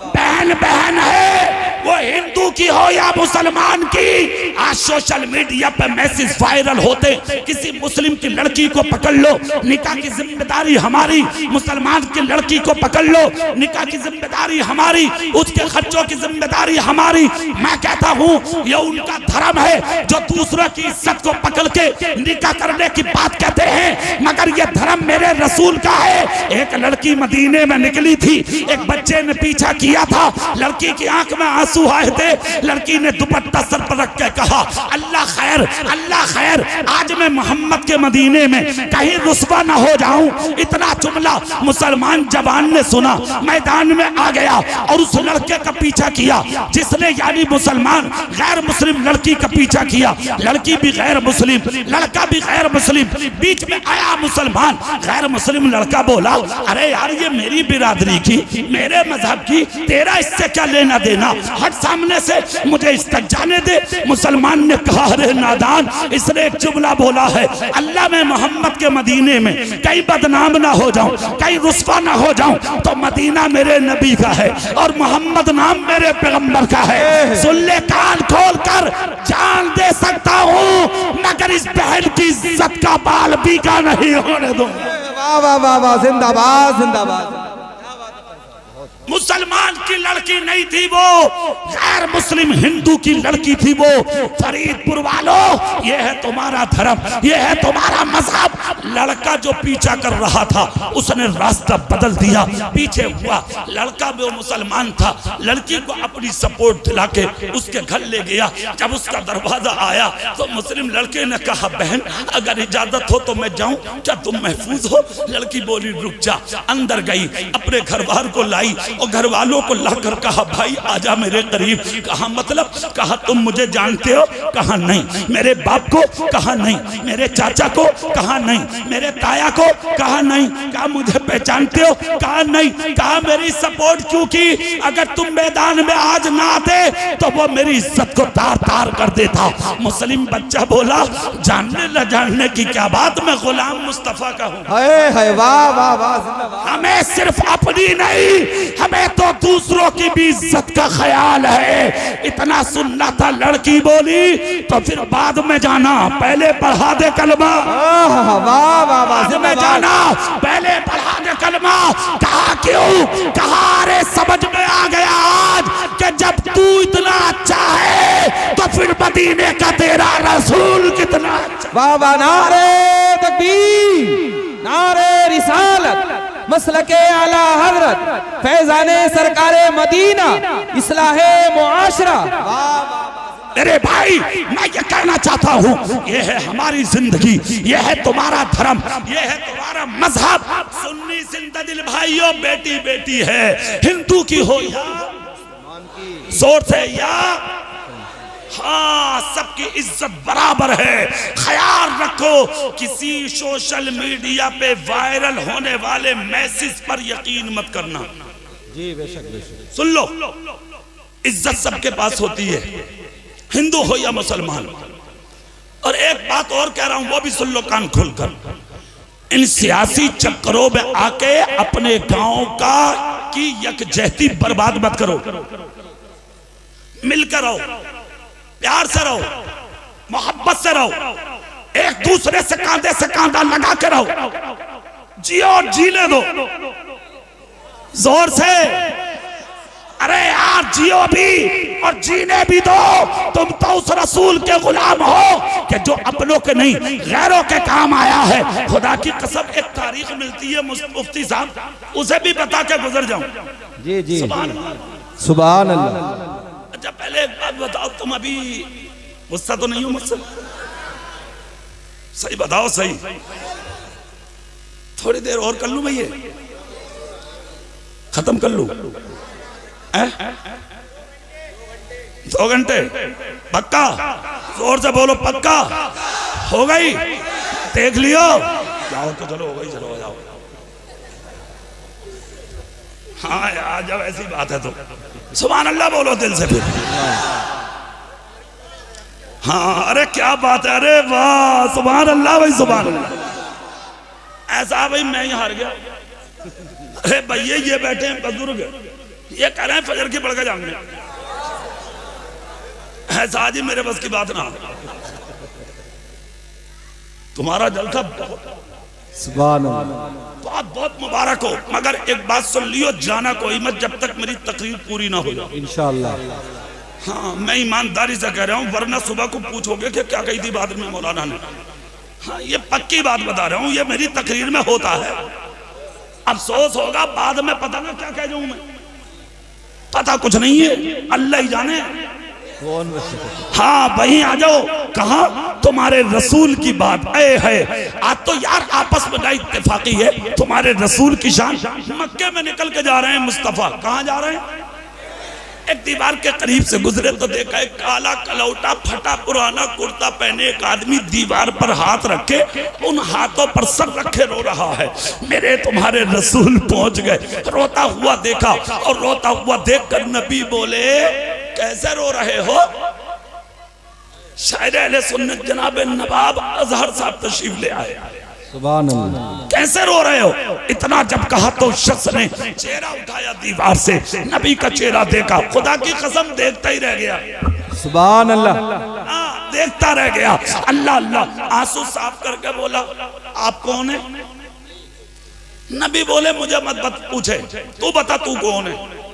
बहन बहन है, वो हिंदू की हो या मुसलमान की। आज सोशल मीडिया पे मैसेज वायरल होते, किसी मुस्लिम की लड़की को पकड़ लो, निकाह की जिम्मेदारी हमारी, मुसलमान की लड़की को पकड़ लो, निकाह की जिम्मेदारी हमारी, उसके खर्चों की जिम्मेदारी हमारी। मैं कहता हूँ ये उनका धर्म है जो दूसरों की इज्जत को पकड़ के निकाह करने की बात कहते हैं, मगर ये धर्म मेरे रसूल का है। एक लड़की मदीने में निकली थी, एक बच्चे ने पीछा किया था, लड़की की आंख में आंसू आंसू आए थे। लड़की ने दुपट्टा सर पर रख के कहा, अल्लाह खैर, अल्लाह खैर, आज मैं मोहम्मद के मदीने में कहीं रुस्वा ना हो जाऊं। इतना जुमला मुसलमान जवान ने सुना, मैदान में आ गया और उस लड़के का पीछा किया जिसने, यानी मुसलमान गैर मुस्लिम लड़की का पीछा किया। लड़की भी गैर मुस्लिम, लड़का भी गैर मुस्लिम। बीच में आया मुसलमान, गैर मुस्लिम लड़का बोला, अरे यार ये मेरी बिरादरी की, मेरे मजहब की, तेरा इससे क्या लेना देना, हट सामने से, मुझे इस तक जाने दे। मुसलमान ने कहा, अरे नादान, इसने एक जुमला बोला है, अल्लाह मैं मोहम्मद के मदीने में कहीं बदनाम ना हो जाऊं, कहीं रुस्वा ना हो जाऊं, तो मदीना मेरे नबी का है और मोहम्मद नाम मेरे पैगंबर का है। सुन ले, कान खोल कर, जान दे सकता हूं मगर इस बहन की इज्जत का बाल बीका नहीं होने दूंगा। वाह वाह वाह वाह, जिंदाबाद जिंदाबाद। मुसलमान की लड़की नहीं थी वो, गैर मुस्लिम हिंदू की लड़की थी वो। फरीदपुर वालों, ये है तुम्हारा धर्म, ये है तुम्हारा मजहब। लड़का जो पीछा कर रहा था उसने रास्ता बदल दिया, पीछे हुआ। लड़का वो मुसलमान था, लड़की को अपनी सपोर्ट दिला के उसके घर ले गया। जब उसका दरवाजा आया तो मुस्लिम लड़के ने कहा, बहन अगर इजाजत हो तो मैं जाऊं, क्या तुम महफूज हो? लड़की बोली, रुक जा। अंदर गई, अपने घर बार को लाई और घर वालों को लाकर कहा, भाई आजा मेरे करीब। कहा मतलब? कहा तुम मुझे जानते हो? कहा नहीं। मेरे बाप को? कहा नहीं। मेरे चाचा को? कहा नहीं। मेरे ताया को? कहा नहीं। कहा मुझे पहचानते हो? कहा नहीं। कहा मेरी सपोर्ट क्यों की? अगर तुम मैदान में आज ना आते तो वो मेरी इज्जत को तार तार कर देता। मुस्लिम बच्चा बोला, जानने न जानने की क्या बात, मैं गुलाम मुस्तफा का हूँ। वाह वाह वाह। हमें सिर्फ अपनी नहीं, हमें तो दूसरों की भी इज्जत का ख्याल है। इतना सुनना था। लड़की बोली, तो फिर बाद में जाना, पहले पढ़ा दे कलमा। बाद में जाना, पहले पढ़ा दे कलमा। कहा क्यों? कहा अरे समझ में आ गया आज कि जब तू इतना अच्छा है तो फिर मदीने का तेरा रसूल कितना अच्छा। वाह वाह, नारे तकबीर, नारे रिसालत, मसलके आला हजरत, फैजाने सरकारे मदीना, इस्लाहे मुआशरा। अरे भाई, मैं ये कहना चाहता हूँ, ये है हमारी जिंदगी, ये है तुम्हारा धर्म, ये है तुम्हारा मजहब। सुन्नी जिंदा दिल भाइयों, बेटी बेटी है, हिंदू की हो या जोर से या, हाँ सबकी इज्जत बराबर है। ख्याल रखो, किसी सोशल मीडिया पे वायरल होने वाले मैसेज पर यकीन मत करना। जी बेशक बेशक। सुन लो, इज्जत सबके पास होती है, हिंदू हो या मुसलमान। और एक बात और कह रहा हूं, वो भी सुन लो कान खोलकर। इन सियासी चक्करों में आके अपने गांव का की यकजहती बर्बाद मत करो। मिलकर रहो, प्यार से रहो, मोहब्बत से रहो, एक दूसरे से कांधे से कांधा लगा के रहो, जियो और जीने दो जोर से। अरे यार जियो भी और जीने भी दो। तुम तो उस रसूल के गुलाम हो कि जो अपनों के नहीं गैरों के काम आया है। खुदा की कसम, एक तारीख मिलती है मुफ्ती साहब, उसे भी बता के गुजर जाऊं। जी जी, सुभान अल्लाह। अच्छा पहले एक बात बताओ, तुम अभी गुस्सा तो नहीं हो मुझसे? सही बताओ, सही। थोड़ी देर और कर लूं मैं, ये खत्म कर लूं? 2 घंटे पक्का? जोर से बोलो, पक्का? हो गई? देख लियो? जाओ तो चलो, हो गई, चलो जाओ। हाँ यार, जब ऐसी बात है तो सुभान अल्लाह बोलो दिल से फिर। हाँ अरे क्या बात है, अरे वाह, सुभान अल्लाह भाई, सुभान अल्लाह। ऐसा भाई मैं ही हार गया। अरे भैया ये बैठे हैं बुजुर्ग, ये कह रहे हैं फजर की पढ़ के जाएंगे। ऐसा जी मेरे बस की बात ना। तुम्हारा जलसा सुभान अल्लाह, बहुत बहुत मुबारक हो। मगर एक बात सुन लियो, जाना कोई मत जब तक मेरी तकरीर पूरी ना हो जाए इंशाअल्लाह। हाँ मैं ईमानदारी से कह रहा हूँ, वरना सुबह को पूछोगे कि क्या कही थी बाद में मौलाना ने। हाँ ये पक्की बात बता रहा हूँ, ये मेरी तकरीर में होता है। अफसोस होगा बाद में, पता ना क्या कह जाऊं मैं। पता कुछ नहीं है, अल्लाह ही जाने। कौन वैसे? हाँ वहीं आ जाओ। कहा तुम्हारे रसूल की बात है। आज तो यार आपस में ना इत्तेफाकी है, तुम्हारे रसूल की शान। मक्के में निकल के जा रहे हैं मुस्तफा, कहाँ जा रहे हैं? एक दीवार के करीब से गुजरे तो देखा एक काला कलौटा फटा पुराना कुर्ता पहने एक आदमी दीवार पर हाथ रखे, उन हाथों पर सर रखे रो रहा है। मेरे तुम्हारे रसूल पहुंच गए, रोता हुआ देखा और रोता हुआ देखकर नबी बोले कैसे रो रहे हो? शायर अहले सुन्नत जनाब नवाब अजहर साहब तशरीफ ले आए। सुभान अल्लाह। कैसे रो रहे हो? इतना जब कहा तो शख्स ने चेहरा उठाया दीवार से, नबी का चेहरा देखा, खुदा की कसम देखता ही रह गया। सुभान अल्लाह। देखता रह गया। अल्लाह अल्लाह आंसू साफ करके बोला आप कौन है? नबी बोले मुझे मत पूछे, तू बता तू कौन है?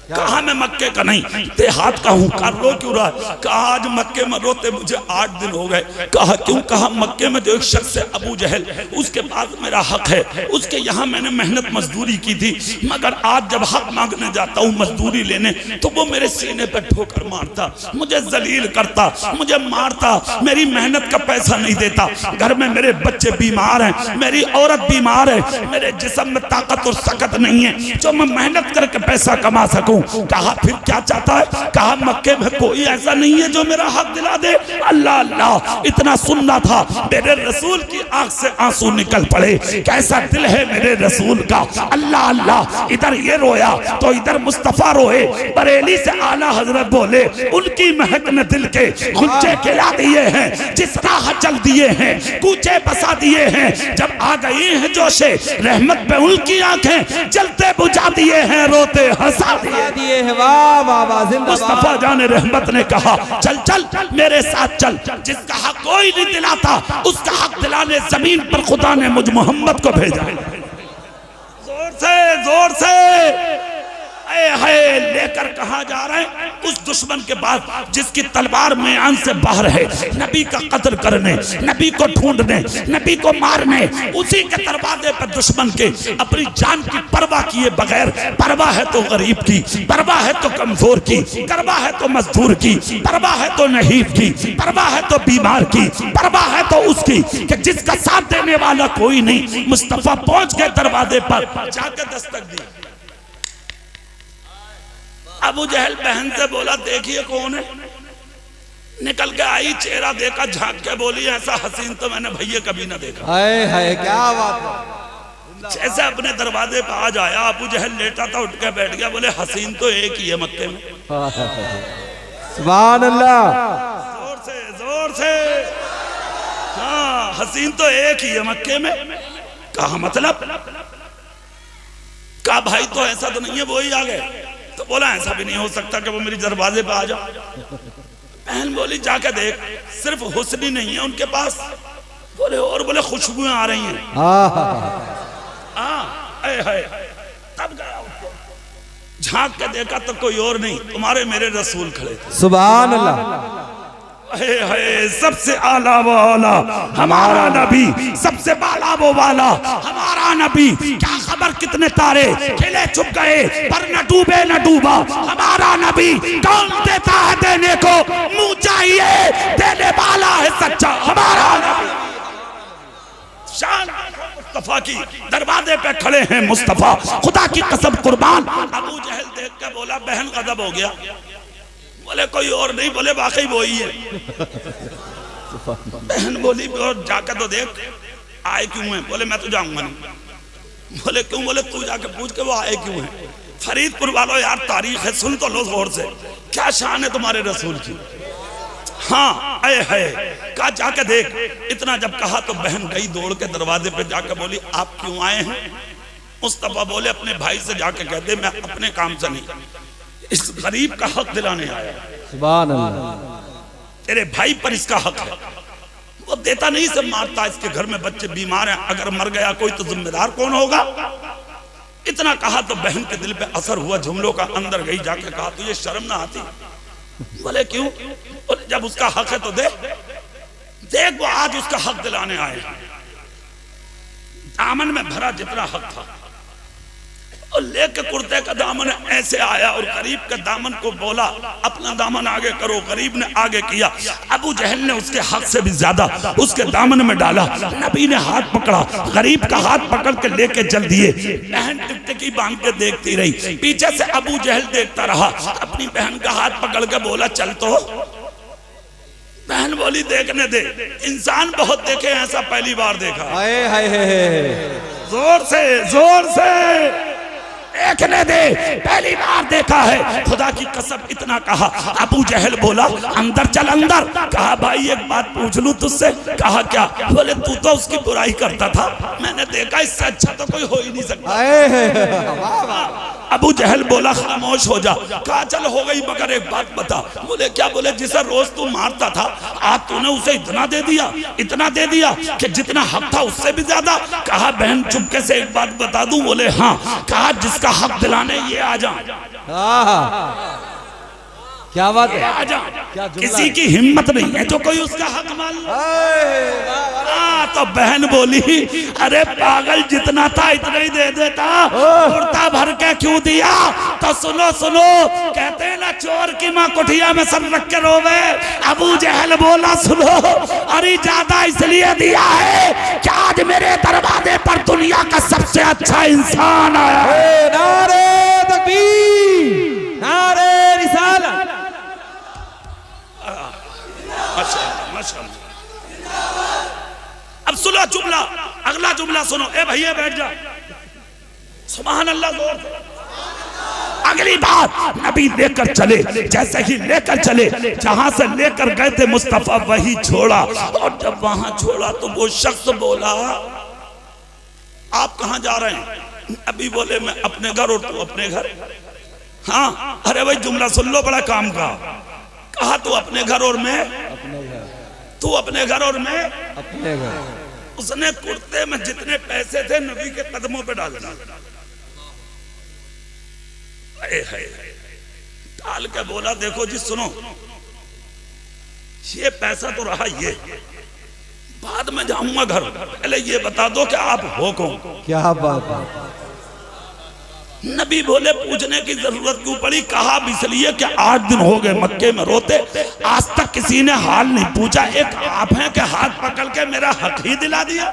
कहा मैं मक्के का नहीं, देहात का हूँ। कर रो क्यों रहा? कहा आज मक्के में रोते मुझे 8 दिन हो गए। कहा क्यों? कहा मक्के में जो एक शख्स है अबू जहल, उसके पास मेरा हक है, उसके यहाँ मैंने मेहनत मजदूरी की थी, मगर आज जब हक मांगने जाता हूँ मजदूरी लेने तो वो मेरे सीने पे ठोकर मारता, मुझे जलील करता, मुझे मारता, मेरी मेहनत का पैसा नहीं देता। घर में मेरे बच्चे बीमार हैं, मेरी औरत बीमार है, मेरे जिस्म में ताकत और सकत नहीं है जो मैं मेहनत करके पैसा कमा सकूं। कहा फिर क्या चाहता है? कहा मक्के में कोई ऐसा नहीं है जो मेरा हक दिला दे। अल्लाह अल्लाह इतना सुनना था, मेरे रसूल की आंख से आंसू निकल पड़े। कैसा दिल है मेरे रसूल का। अल्लाह अल्लाह इधर ये रोया तो इधर मुस्तफा रोए। बरेली से आला हजरत बोले उनकी महक ने दिल के गुंजे खिला दिए हैं, जिस राह चल दिए हैं कूचे बसा दिए हैं। जब आ गई हैं जोशे रहमत पे उनकी आंखें जलते बुझा दिए हैं, रोते हंसा दिए है। वाह वाह वाह। मुस्तफा जाने रहमत ने कहा चल चल मेरे साथ चल, जिसका हक कोई नहीं दिलाता उसका हक दिलाने जमीन पर खुदा ने मुझ मोहम्मद को भेजा। जोर से है लेकर कहा जा रहे हैं उस दुश्मन के पास जिसकी तलवार मैदान से बाहर है, नबी का कत्ल करने, नबी को ढूंढने, नबी को मारने। उसी के दरवाजे पर दुश्मन के अपनी जान की परवाह किए बगैर, परवाह है तो गरीब की, परवाह है तो कमजोर की, परवाह है तो मजदूर की, परवाह है तो नहीब की, परवाह है तो बीमार की, परवाह है तो उसकी कि जिसका साथ देने वाला कोई नहीं। मुस्तफा पहुंच गए दरवाजे पर, जाकर दस्तक दी। अबू जहल बहन से बोला देखिए कौन है। निकल के आई, चेहरा देखा, झांक के बोली ऐसा हसीन तो मैंने भैया कभी ना देखा। हाय क्या बात है। जैसे अपने दरवाजे पे आज आया, अबू जहल लेटा था, उठ के बैठ गया, बोले हसीन तो एक ही है मक्के में। सुभान अल्लाह। जोर से हाँ, हसीन तो एक ही है मक्के में। कहा मतलब? कहा भाई तो ऐसा तो नहीं है वो ही आ गए। तो बोला ऐसा भी नहीं हो सकता कि वो मेरी दरवाजे पे आ जाओ। बहन बोली जाके देख, सिर्फ हुस्न ही नहीं है उनके पास, बोले और बोले खुशबुएं आ रही हैं। तब गया, झांक के देखा तो कोई और नहीं, तुम्हारे मेरे रसूल खड़े थे। सुभान अल्लाह। सबसे आला वो आला हमारा नबी, सबसे बाला वो वाला हमारा नबी। क्या खबर कितने तारे खिले छुप गए पर न डूबे न डूबा हमारा नबी। कौन देता है देने को मुंह चाहिए, देने वाला है सच्चा हमारा नबी। शान मुस्तफा की दरवाजे पे खड़े हैं मुस्तफा, खुदा की कसम कुर्बान। अबू जहल देख के बोला बहन गजब हो गया। बोले कोई और नहीं, बोले वाकई वो ही है। बहन बोली और जाकर तो देख आए क्यों हैं? बोले मैं तो जाऊंगा नहीं। बोले क्यों? बोले तू जाके पूछ के वो आए क्यों हैं। फरीदपुर वालों यार तारीख है, सुन तो लो गौर से, क्या शान है तुम्हारे रसूल की। हाँ आए है, कहा जाके देख। इतना जब कहा तो बहन गई दौड़ के दरवाजे पे जाकर बोली आप क्यों आए हैं? मुस्तफा बोले अपने भाई से जाके कहते मैं अपने काम से नहीं, इस गरीब का हक दिलाने आया। सुभान अल्लाह। तेरे भाई पर इसका हक है, वो देता नहीं, सब मारता। इसके घर में बच्चे बीमार हैं, अगर मर गया कोई तो जिम्मेदार कौन होगा? इतना कहा तो बहन के दिल पे असर हुआ, जुमलों का अंदर गई, जाके कहा तुझे शर्म ना आती? बोले क्यों? बोले जब उसका हक है तो दे। देख वो आज उसका हक दिलाने आए, दामन में भरा जितना हक था और लेके कुर्ते का दामन ऐसे आया और गरीब के दामन को बोला अपना दामन आगे करो। गरीब ने आगे किया, अबू जहल ने उसके हक से भी ज्यादा उसके दामन में डाला। नबी ने हाथ पकड़ा, गरीब का हाथ पकड़ के लेके चल दिए। बहन टिकटिकी बांध के देखती रही, पीछे से अबू जहल देखता रहा। अपनी बहन का हाथ पकड़ के बोला चल तो। बहन बोली देखने दे, इंसान बहुत देखे ऐसा पहली बार देखा। हाय हाय हाय, जोर से देखने दे, पहली बार देखा है। खुदा की कसम इतना कहा। अबू जहल बोला अंदर चल अंदर। कहा भाई एक बात पूछ लूं तुझसे। कहा क्या? बोले तू तो उसकी बुराई करता था, मैंने देखा इससे अच्छा तो कोई हो ही नहीं सकता। अबू जहल बोला खामोश हो जा। कहा चल हो गई, मगर एक बात बता। बोले क्या? बोले जिसे रोज तू मारता था आज तूने उसे इतना दे दिया, इतना दे दिया कि जितना हक था उससे भी ज्यादा। कहा बहन चुपके से एक बात बता दूं? बोले हाँ। कहा जिसका हक दिलाने ये आ जा। क्या बात है, आ जा। किसी की हिम्मत नहीं है जो कोई उसका हक मान लो। तो बहन बोली अरे पागल, जितना था इतना ही दे देता, कुर्ता भर के क्यों दिया? तो सुनो सुनो, कहते हैं ना चोर की माँ कुठिया में सर रख के रोवे। अबू जहल बोला सुनो, अरे ज्यादा इसलिए दिया है कि आज मेरे दरवाजे पर दुनिया का सबसे अच्छा इंसान आया है। नारे तकबीर, नारे रिसालत। अब सुनो जुमला, अगला जुमला सुनो। ए भैया बैठ जा। सुभान अल्लाह। जोर से अगली बात, नबी लेकर चले। जैसे ही लेकर चले, जहां से लेकर गए थे मुस्तफा वही छोड़ा। और जब वहां छोड़ा तो वो शख्स बोला आप कहां जा रहे हैं? नबी बोले मैं अपने घर और तू अपने घर। हाँ अरे भाई जुमला सुन लो, बड़ा काम का। कहा तू अपने घर और मैं अपने घर, तू अपने घर और मैं अपने घर। उसने कुर्ते में जितने पैसे थे नबी के कदमों पे डाल दिए। डाल के बोला देखो जी सुनो, ये पैसा तो रहा, ये बाद में जाऊंगा घर, पहले ये बता दो कि आप हो कौन? क्या बात है। नबी बोले पूछने की जरूरत क्यों पड़ी? कहा इसलिए कि 8 दिन हो गए मक्के में रोते, आज तक किसी ने हाल नहीं पूछा। एक आप हैं कि हाथ पकड़ के मेरा हक ही दिला दिया।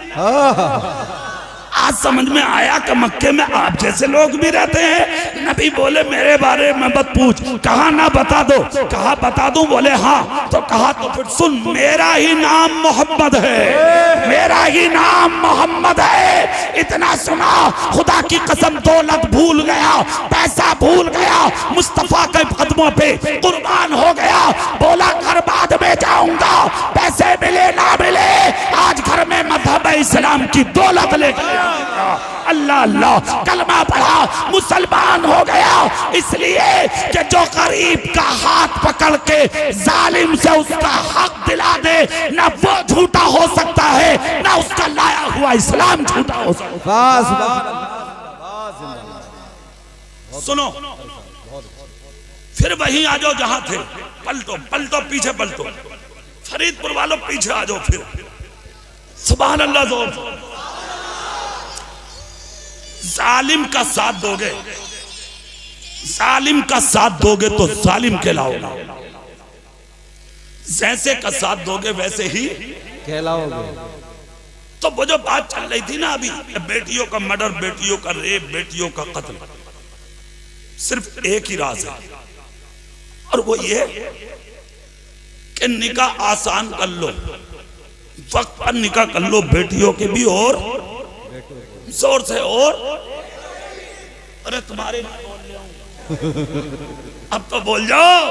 आज समझ में आया कि मक्के में आप जैसे लोग भी रहते हैं। नबी बोले मेरे बारे में मत पूछ। कहा ना बता दो। कहा बता दूं? बोले हाँ। तो कहा तो फिर सुन, मेरा ही नाम मोहम्मद है, मेरा ही नाम मोहम्मद है। इतना सुना, खुदा की कसम दौलत भूल गया, पैसा भूल गया, मुस्तफा के कदमों पे कुर्बान हो गया। बोला घर बाद में जाऊंगा, पैसे मिले ना मिले, आज घर में मजहब इस्लाम की दौलत लेकर अल्लाह अल्लाह कलमा पढ़ा, मुसलमान हो गया। इसलिए कि जो गरीब का हाथ पकड़ के जालिम से उसका हक दिला दे, ना वो झूठा हो सकता है ना उसका लाया हुआ इस्लाम झूठा हो सकता है। सुनो, फिर वहीं आ जाओ जहां थे। पलटो पलटो, पीछे पलटो। फरीदपुर वालों पीछे आ जाओ। फिर सुभान अल्लाह। जोर जालिम का साथ दोगे, जालिम का साथ दोगे तो जालिम कहलाओगे, जैसे का साथ दोगे वैसे ही कहलाओगे। तो वो जो बात चल रही थी ना अभी, बेटियों का मर्डर, बेटियों का रेप, बेटियों का कत्ल, सिर्फ एक ही राज है और वो ये कि निकाह आसान कर लो, वक्त पर निकाह कर लो, बेटियों के भी और जोर से। और अरे तुम्हारे अब तो बोल जाओ।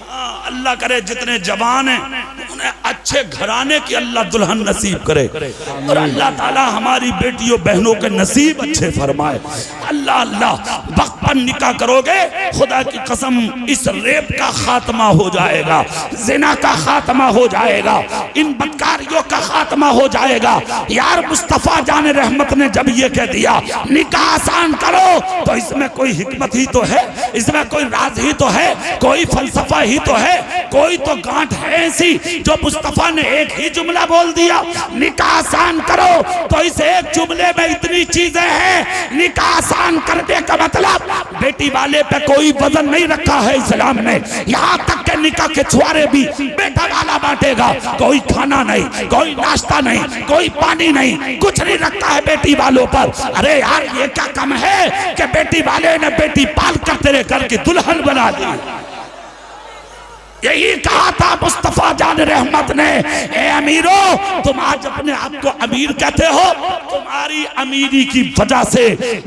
हाँ, अल्लाह करे जितने जवान हैं उन्हें अच्छे घराने की अल्लाह दुल्हन नसीब करे और अल्लाह ताला हमारी बेटियों बहनों के नसीब अच्छे फरमाए। अल्लाह अल्लाह वक्त पर पर निकाह करोगे, खुदा की कसम इस रेप का खात्मा हो जाएगा, जिना का खात्मा हो जाएगा, इन बदकारियों का खात्मा हो जाएगा। यार मुस्तफा जान रहमत ने जब ये कह दिया निकाह आसान करो, तो इसमें कोई हिकमत ही तो है, इसमें कोई राज ही तो है, कोई फलसफा ही तो है, कोई तो गांठ है ऐसी जो मुस्तफा ने एक ही जुमला बोल दिया निकाह आसान करो, तो इस एक जुमले में इतनी चीजें हैं। निकाह आसान करने का मतलब बेटी वाले पे कोई वजन नहीं रखा है इस्लाम ने, यहाँ तक के निकाह के छुआरे भी बेटा वाला बांटेगा, कोई खाना नहीं, कोई नाश्ता नहीं, कोई पानी नहीं, कुछ नहीं रखता है बेटी वालों पर। अरे यार ये क्या कम है कि बेटी वाले ने बेटी पाल कर तेरे घर की दुल्हन बना दी। यही कहा था मुस्तफा जान रहमत ने, ए अमीरो तुम आज अपने आप को अमीर कहते हो, तुम्हारी अमीरी की वजह से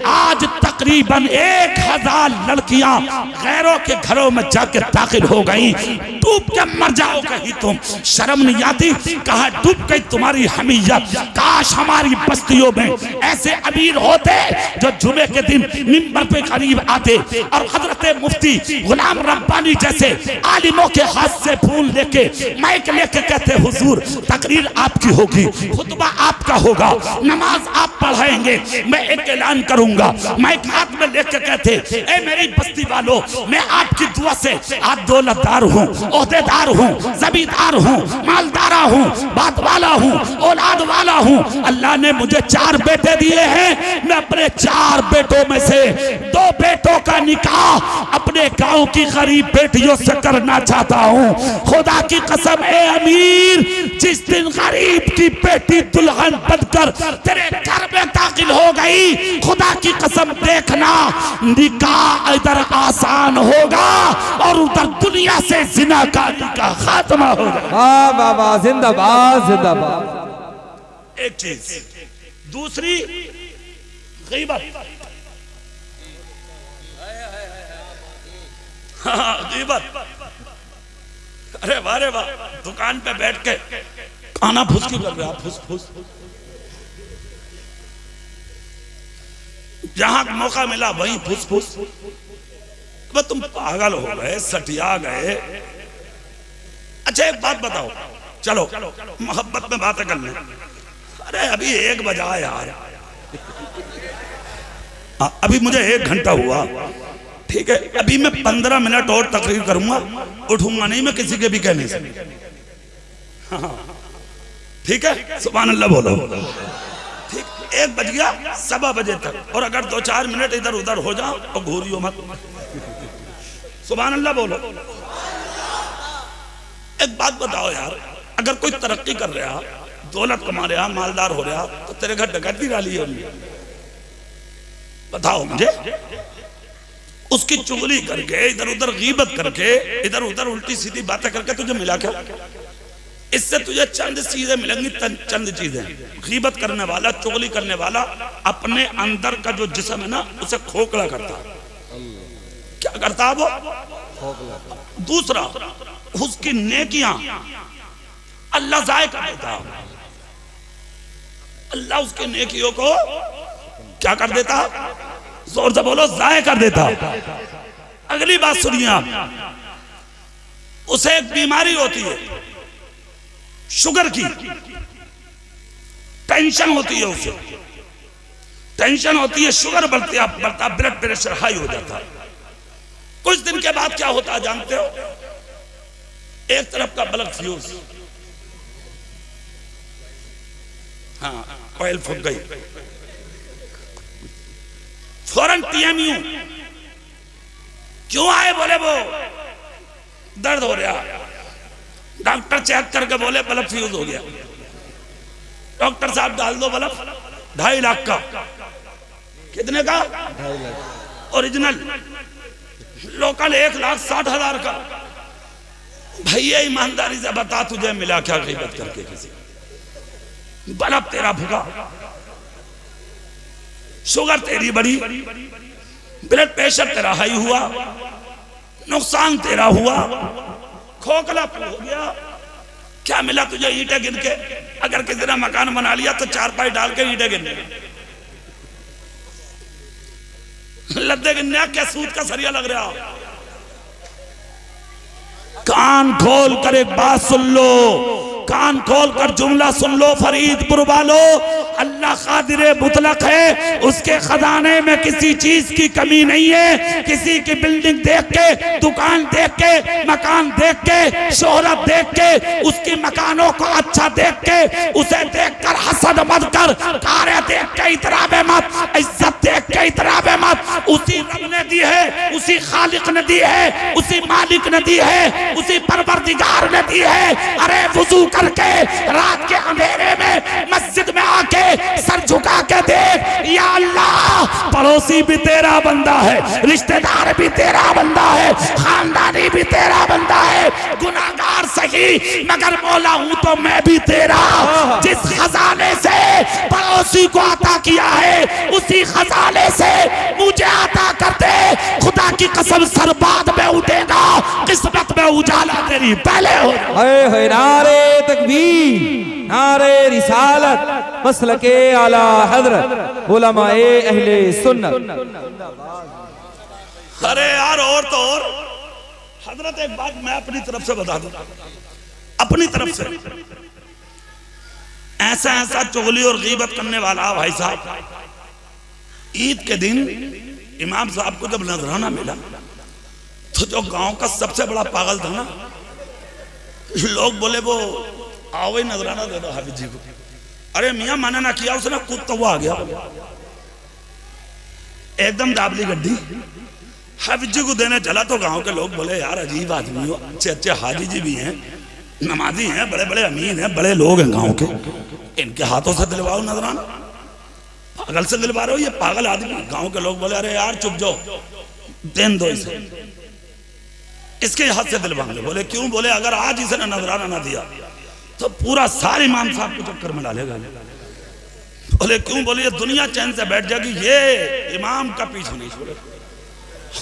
आज तकरीबन 1000 लड़कियां गैरों के घरों में जाकर दाखिल हो गई। डूब के मर जाओ कहीं तुम, शर्म नहीं आती? कहा डूब गई तुम्हारी हमीयत। काश हमारी बस्तियों में ऐसे अमीर होते जो जुमे के दिन मिंबर पे करीब आते और हजरत मुफ्ती गुलाम रब्बानी जैसे आलिमों के हाथ से फूल लेके माइक लेके कहते हुजूर तकरीर आपकी होगी, खुतबा आपका होगा, नमाज आप पढ़ाएंगे, मैं एक ऐलान करूंगा। माइक हाथ में लेके कहते ए मेरी बस्ती वालों, मैं आपकी दुआ से आज दौलतदार हूँ, ओहदेदार हूँ, जमींदार हूँ, मालदारा हूँ, बात वाला हूँ, औलाद वाला हूँ। अल्लाह ने मुझे 4 बेटे दिए हैं, मैं अपने 4 बेटों में से 2 बेटों का निकाह अपने गांव की गरीब बेटियों से करना चाहता हूं। खुदा की कसम ए अमीर, जिस दिन गरीब की बेटी दुल्हन बनकर तेरे घर में दाखिल हो गई, खुदा की कसम देखना निकाह इधर आसान होगा और उधर दुनिया से जिना का निकाह खात्मा होगा। वाह वाह वाह, जिंदाबाद जिंदाबाद। एक चीज, दूसरी गीबत। हाँ गीबत। अरे वाह रे वाह, दुकान पे बैठ के खाना फुस क्यों कर रहे आप? फुस फुस। जहां मौका मिला वहीं फुस फुस। अब तुम पागल हो गए, सटिया गए। अच्छा एक बात बताओ, चलो मोहब्बत में बातें कर लें। अरे अभी 1 बजा यार, अभी मुझे 1 घंटा हुआ, ठीक है? अभी मैं 15 मिनट और तकरीर करूंगा, उठूंगा नहीं मैं किसी के भी कहने से। हाँ ठीक है, सुभान अल्लाह बोलो। ठीक, 1 बज गया, 1:15 बजे तक, और अगर 2-4 मिनट इधर उधर हो जाओ तो घूरियो मत। सुभान अल्लाह बोलो। एक बात बताओ यार, अगर कोई तरक्की कर रहा, दौलत कमा रहा, मालदार हो रहा, तो तेरे घर डकैती डाली है? बताओ मुझे। उसकी चुगली करके, इधर उधर गीबत करके, इधर उधर उल्टी सीधी बातें करके तुझे मिला क्या? इससे तुझे चंद चीजें मिलेंगी, चंद चीजें। गीबत करने वाला, चुगली करने वाला अपने अंदर का जो जिस्म है ना उसे खोखला करता। क्या करता वो? खोखला। दूसरा, उसकी नेकियां अल्लाह जाय कर देता। अल्लाह उसकी नेकियों को क्या कर देता? जोर से बोलो, जाय कर देता। अगली बात सुनिए आप, उसे एक बीमारी होती है शुगर की, टेंशन होती है, उसे टेंशन होती है, शुगर बढ़ता, ब्लड प्रेशर हाई हो जाता। कुछ दिन के बाद क्या होता जानते हो? एक तरफ का बल्ब फ्यूज, हाँ ऑयल फूक गई, फौरन TMU। क्यों आए? बोले वो दर्द हो रहा। डॉक्टर चेक करके बोले बल्ब फ्यूज हो गया। डॉक्टर साहब डाल दो बल्ब, 2.5 लाख का। कितने का? 2.5 लाख। ओरिजिनल। लोकल 1,60,000 का। भैया ईमानदारी से बता, तुझे मिला क्या गीबत करके? किसी बल्ब तेरा भुगा, शुगर तेरी बढ़ी, ब्लड प्रेशर तेरा हाई हुआ, नुकसान तेरा हुआ, खोखला हो गया। क्या मिला तुझे? ईंटें गिन के। अगर किसी ने मकान बना लिया तो 4 पाई डाल के ईंटें गिन। लद्दे के नया क्या सूद का सरिया लग रहा। कान खोल कर एक बात सुन लो, कान खोल कर जुमला सुन लो फरीदपुर वालों, अल्लाह कादिर मुतलक है, उसके खजाने में किसी चीज की कमी नहीं है। किसी की बिल्डिंग देख के, दुकान देख के, मकान देख के, शोहरत देख के, उसकी मकानों को अच्छा देख के, उसे देख कर हसद मत कर, कारे देख के इतराबे मत, इज्जत देख के इतराबे मत। उसी रब ने दी है, उसी खालिक ने दी है, उसी मालिक ने दी है, उसी परवरदिगार ने दी है। अरे वुजू करके रात के अंधेरे में मस्जिद में आके सर झुका के देख, या अल्लाह पड़ोसी भी तेरा बंदा है, रिश्तेदार भी तेरा बंदा है, खानदानी भी तेरा बंदा है, गुनाहगार सही मगर मौला हूं तो मैं भी तेरा। जिस खजाने से पड़ोसी को अता किया है उसी खजाने से मुझे अता करते, खुदा की कसम सर बाद में उठेगा, किस्मत में उजाला तेरी पहले हो। नारे तकबीर, नारे रिसालत, मसलके आला हजरत, उलमाए अहले सुन्नत। अरे यार और तो और हजरत एक बात मैं अपनी तरफ से बता दूं, अपनी तरफ से ऐसा ऐसा चुगली और गीबत करने वाला भाई साहब, ईद के दिन इमाम साहब को जब नजराना मिला तो जो गांव का सबसे बड़ा पागल था ना, लोग बोले वो आओ भाई नजराना दे दो हाफिज जी को। अरे मियां माना ना किया उसने, खुद तो वो आ गया एकदम दाबली गड्डी, हाफिज जी को देने चला तो गांव के लोग बोले यार अजीब आदमी हो, अच्छे अच्छे हाजी जी भी हैं, नमाजी हैं, बड़े बड़े अमीन हैं, बड़े लोग हैं गांव के, इनके हाथों से दिलवाओ नजराना। पागल से दिलवा रहे हो ये पागल आदमी। गांव के लोग बोले अरे यार चुप जाओ, देन दो इसे, इसके हाथ से दिलवाएंगे। बोले क्यों? बोले अगर आज इसने नजराना ना दिया तो पूरा सारे इमाम साहब को चक्कर में डालेगा। बोले क्यों? बोले ये दुनिया चैन से बैठ जाएगी, ये इमाम का पीछा नहीं छोड़े।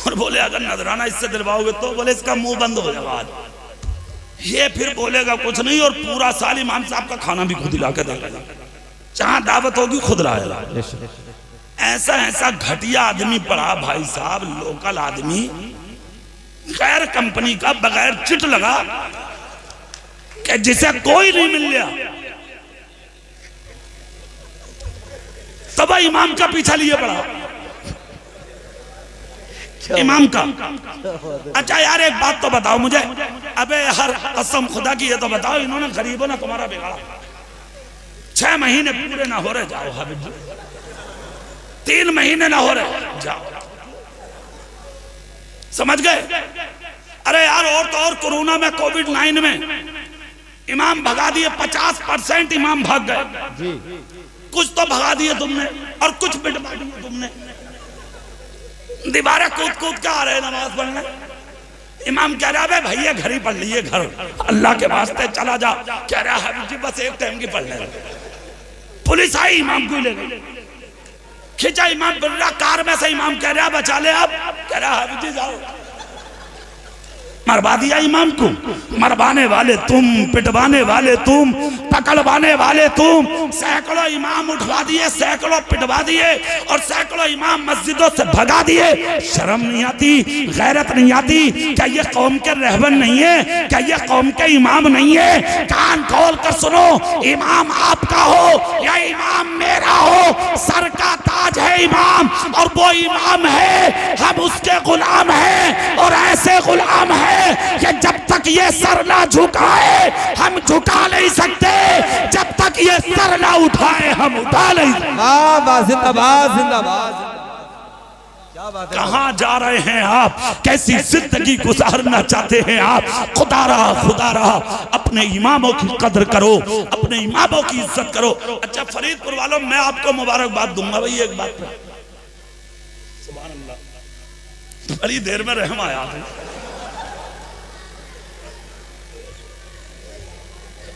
और बोले अगर नजराना इससे दिलवाओगे तो बोले इसका मुंह बंद हो जाएगा आज, ये फिर बोलेगा कुछ नहीं, और पूरा साल इमाम साहब का खाना भी खुद ही ला के देगा, जहां दावत होगी खुद लाएगा। ऐसा ऐसा घटिया आदमी पड़ा भाई साहब, लोकल आदमी, गैर कंपनी का, बगैर चिट लगा कि जिसे कोई नहीं मिल गया, तब इमाम का पीछा लिए पड़ा, इमाम का। अच्छा यार एक बात तो बताओ मुझे, अबे हर कसम खुदा की ये तो बताओ, इन्होंने गरीबों ने तुम्हारा बिगाड़ा, 6 महीने पूरे ना हो रहे, जाओ हाबिब जी, 3 महीने ना हो रहे, जाओ, समझ गए? अरे यार और तो और कोरोना में, कोविड-19 में इमाम भगा दिए, 50% इमाम भाग गए। कुछ तो भगा दिए तुमने और कुछ पिटवा दिए तुमने, दीवारें कूद कूद के आ रहे नमाज पढ़ने। इमाम कह रहा है भैया घर ही पढ़ लीजिए, घर अल्लाह के वास्ते चला जा। कह रहा है जी बस एक टाइम की पढ़ ले। पुलिस आई इमाम को ले गई, खींचा इमाम बोल रहा कार में से, इमाम कह रहा बचा ले आप, कह रहा है जी जाओ। मरवा दिया इमाम को, मरवाने वाले तुम, पिटवाने वाले तुम, पकड़वाने वाले तुम। सैकड़ों इमाम उठवा दिए, सैकड़ों पिटवा दिए और सैकड़ों इमाम मस्जिदों से भगा दिए। शर्म नहीं आती, गैरत नहीं आती? क्या ये कौम के रहबर नहीं है? क्या ये कौम के इमाम नहीं है? कान खोल कर सुनो, इमाम आपका हो या इमाम मेरा हो, सर का ताज है इमाम, और वो इमाम है, हम उसके गुलाम हैं, और ऐसे गुलाम हैं कि जब तक ये सर ना झुकाए हम झुका नहीं सकते, जब तक ये सर ना उठाए हम उठा नहीं सकते। जिंदाबाद जिंदाबाद। क्या बात है? कहां जा रहे हैं आप? कैसी जिंदगी गुजारना चाहते हैं आप? खुदा रहा अपने इमामों की कदर करो, अपने इमामों की इज्जत करो। अच्छा फरीदपुर वालों, मैं आपको मुबारकबाद दूंगा भाई एक बात पे, सुभान अल्लाह, बड़ी देर में रहम आया।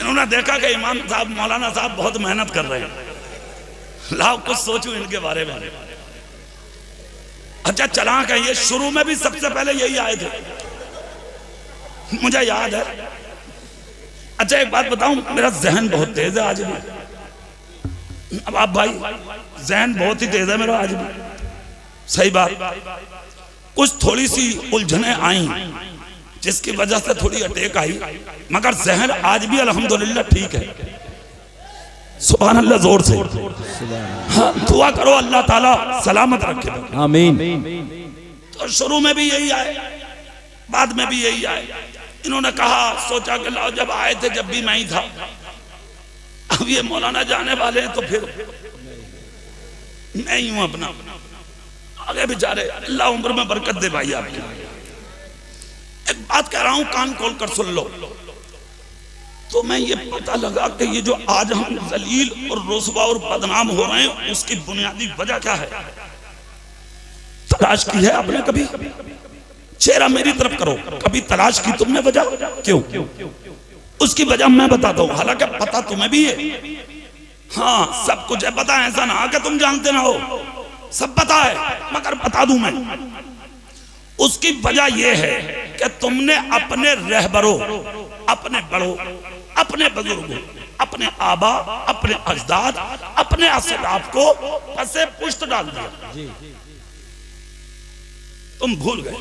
इन्होंने देखा कि इमाम साहब, मौलाना साहब बहुत मेहनत कर रहे हैं, लाओ कुछ सोचूं इनके बारे में। अच्छा चालाक है ये, शुरू में भी सबसे पहले यही आए थे, मुझे याद है। अच्छा एक बात बताऊं, मेरा जहन बहुत तेज है आज भी। अब आप भाई, जहन बहुत ही तेज है मेरा आज भी। सही बात। कुछ थोड़ी सी उलझने आई जिसकी वजह से थोड़ी अटैक आई, मगर जहन आज भी अल्हम्दुलिल्लाह ठीक है। सुभान अल्लाह जोर से। हाँ, दुआ करो अल्लाह ताला सलामत रखे। आमीन। तो शुरू में भी यही आए, बाद में भी यही आए। इन्होंने कहा, सोचा कि लाओ, जब आए थे जब भी मैं ही था, अब ये मौलाना जाने वाले हैं तो फिर मैं ही हूं अपना। आगे बेचारे अल्लाह उम्र में बरकत दे भाई आपकी। एक बात कह रहा हूं, कान खोल कर सुन लो। तो मैं ये पता लगा कि ये जो आज हम जलील और रुसवा और बदनाम हो रहे हैं, उसकी बुनियादी वजह क्या है? तलाश की है आपने कभी? चेहरा मेरी तरफ करो, कभी तलाश की तुमने वजह? क्यों? उसकी वजह मैं बताता हूं, हालांकि पता तुम्हें भी है। हाँ, सब कुछ है पता, ऐसा ना कि तुम जानते ना हो, सब पता है, मगर बता दूं मैं। उसकी वजह यह है कि तुमने अपने रहबरों, अपने बड़ों, अपने बुजुर्गों, अपने आबा, अपने अजदाद, अपने असलाफ को पसे पुष्ट डाल दिया। तुम भूल गए,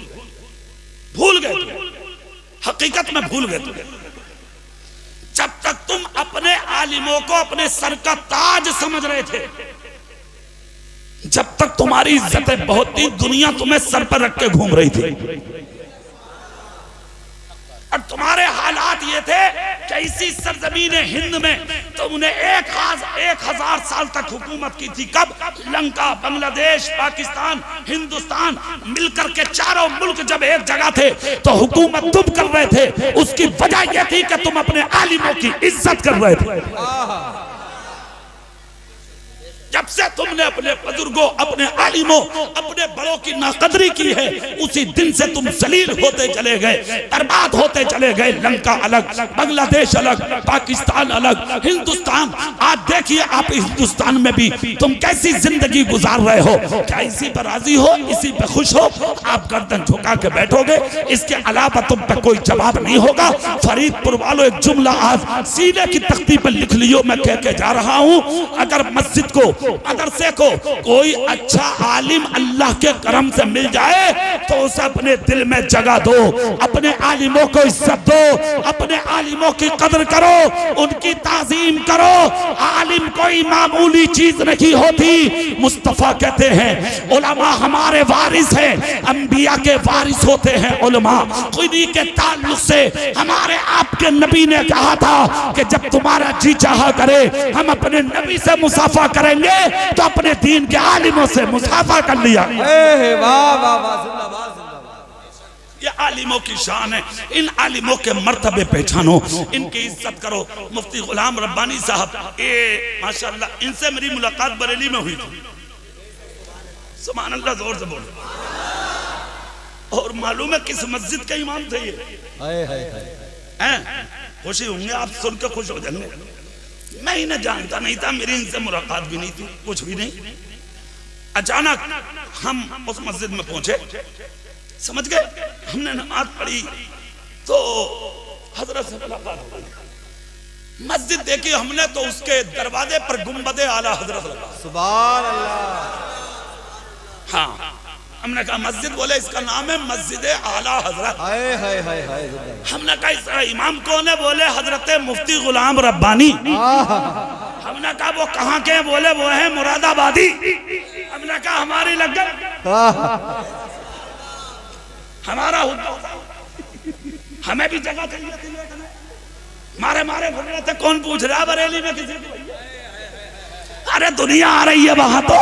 हकीकत में भूल गए। जब तक तुम अपने आलिमों को अपने सर का ताज समझ रहे थे, जब तक तुम्हारी इज्जतें बहुत थी, दुनिया तुम्हें सर पर रख के घूम रही थी। और तुम्हारे हालात ये थे कि इसी सरजमीन हिंद में तुमने 1000 साल तक हुकूमत की थी। कब? लंका, बांग्लादेश, पाकिस्तान, हिंदुस्तान मिलकर के चारों मुल्क जब एक जगह थे तो हुकूमत तुम कर रहे थे। उसकी वजह यह थी कि तुम अपने आलिमों की इज्जत कर रहे थे। जब से तुमने अपने बुजुर्गों, अपने आलिमों, अपने बड़ों की नाकदरी की है, उसी दिन से तुम जलील होते चले गए, बर्बाद होते चले गए। लंका अलग, बांग्लादेश अलग, पाकिस्तान अलग, हिंदुस्तान। आज देखिए आप हिंदुस्तान में भी तुम कैसी जिंदगी गुजार रहे हो। क्या इसी पर राजी हो, इसी पे खुश हो? आप गर्दन झुका के बैठोगे, इसके अलावा तुम पे कोई जवाब नहीं होगा। फरीदपुर वालों, एक जुमला आज सीने की तख्ती पर लिख लियो, मैं कह के जा रहा हूं। अगर मस्जिद को, मदरसे को कोई अच्छा आलिम अल्लाह के करम से मिल जाए तो उसे अपने दिल में जगह दो, अपने आलिमों को इज्जत दो, अपने आलिमों की कदर करो, उनकी ताजीम करो। आलिम कोई मामूली चीज नहीं होती। मुस्तफा कहते हैं उलमा हमारे वारिस हैं, अंबिया के वारिस होते हैं उलमा। खुदी के ताल्लुक से हमारे आपके नबी ने कहा था कि जब तुम्हारा जी चाहा करे हम अपने नबी से मुसाफा करेंगे, तो अपने दीन के आलिमों से मुसाफा कर लिया। वाह वाह वाह, जिंदाबाद जिंदाबाद। ये आलिमों की शान है। इन आलिमों के मर्तबे पहचानो, इनकी इज्जत करो। मुफ्ती गुलाम रब्बानी साहब, ये माशाअल्लाह, इनसे मेरी मुलाकात बरेली में हुई थी। सुभान अल्लाह, जोर से बोलो। और मालूम है किस मस्जिद के इमाम थे ये? खुशी होंगे आप सुन के, खुश हो जाएंगे। मैं इन्हें जानता नहीं था, मेरी इनसे मुलाकात भी नहीं थी, कुछ भी नहीं। अचानक हम उस मस्जिद में पहुंचे, समझ गए, हमने नमाज पढ़ी तो हजरत से मुलाकात हो गई। मस्जिद देखी हमने तो उसके दरवाजे पर गुंबदे आला हजरत लगा। सुभान अल्लाह। हाँ, हमने कहा मस्जिद, बोले इसका नाम है मस्जिद आला हजरत। हाय हाय हाय हाय। हमने कहा इसका इमाम कौन है? बोले हजरत मुफ्ती गुलाम रब्बानी। हमने कहा वो कहाँ के? बोले वो है मुरादाबादी। हमने कहा हमारी लगन, हमारा हमें भी जगह चाहिए। मारे मारे घूम रहे थे, कौन पूछ रहा बरेली में किसी को? अरे दुनिया आ रही है वहां, तो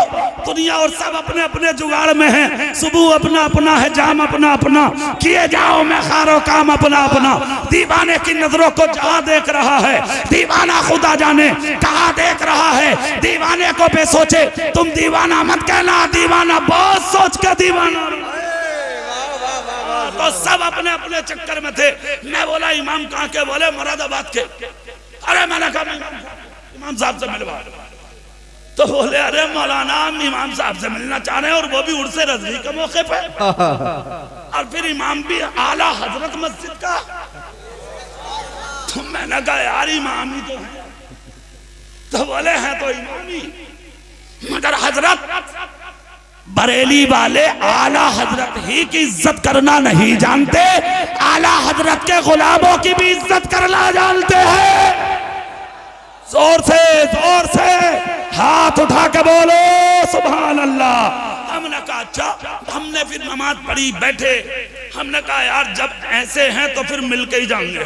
दुनिया और सब अपने अपने जुगाड़ में है। सुबह अपना अपना है, जाम अपना अपना, किए जाओ मैं खारो काम अपना अपना। दीवाने की नजरों को जहां देख रहा है, दीवाना खुदा जाने कहां देख रहा है। दीवाने को बे सोचे तुम दीवाना मत कहना, दीवाना बहुत सोच के दीवाना। तो सब अपने अपने चक्कर में थे। मैं बोला इमाम कहाँ के? बोले मुरादाबाद के। अरे मैंने कहा इमाम साहब से मिलवा। तो बोले अरे मौलाना हम इमाम साहब से मिलना चाह रहे हैं, और वो भी उर्से रज़वी के मौके पे। और फिर इमाम भी आला हजरत मस्जिद का। तो मैंने कहा यार इमाम ही तो है। तो बोले हैं तो इमाम ही, मगर हजरत बरेली वाले आला हजरत ही की इज्जत करना नहीं जानते, आला हजरत के गुलामों की भी इज्जत करना जानते हैं। जोर से हाथ उठा के बोलो सुभान अल्लाह। हमने कहा अच्छा, हमने फिर नमाज पढ़ी बैठे, हमने कहा यार जब ऐसे हैं तो फिर मिलके ही जाएंगे।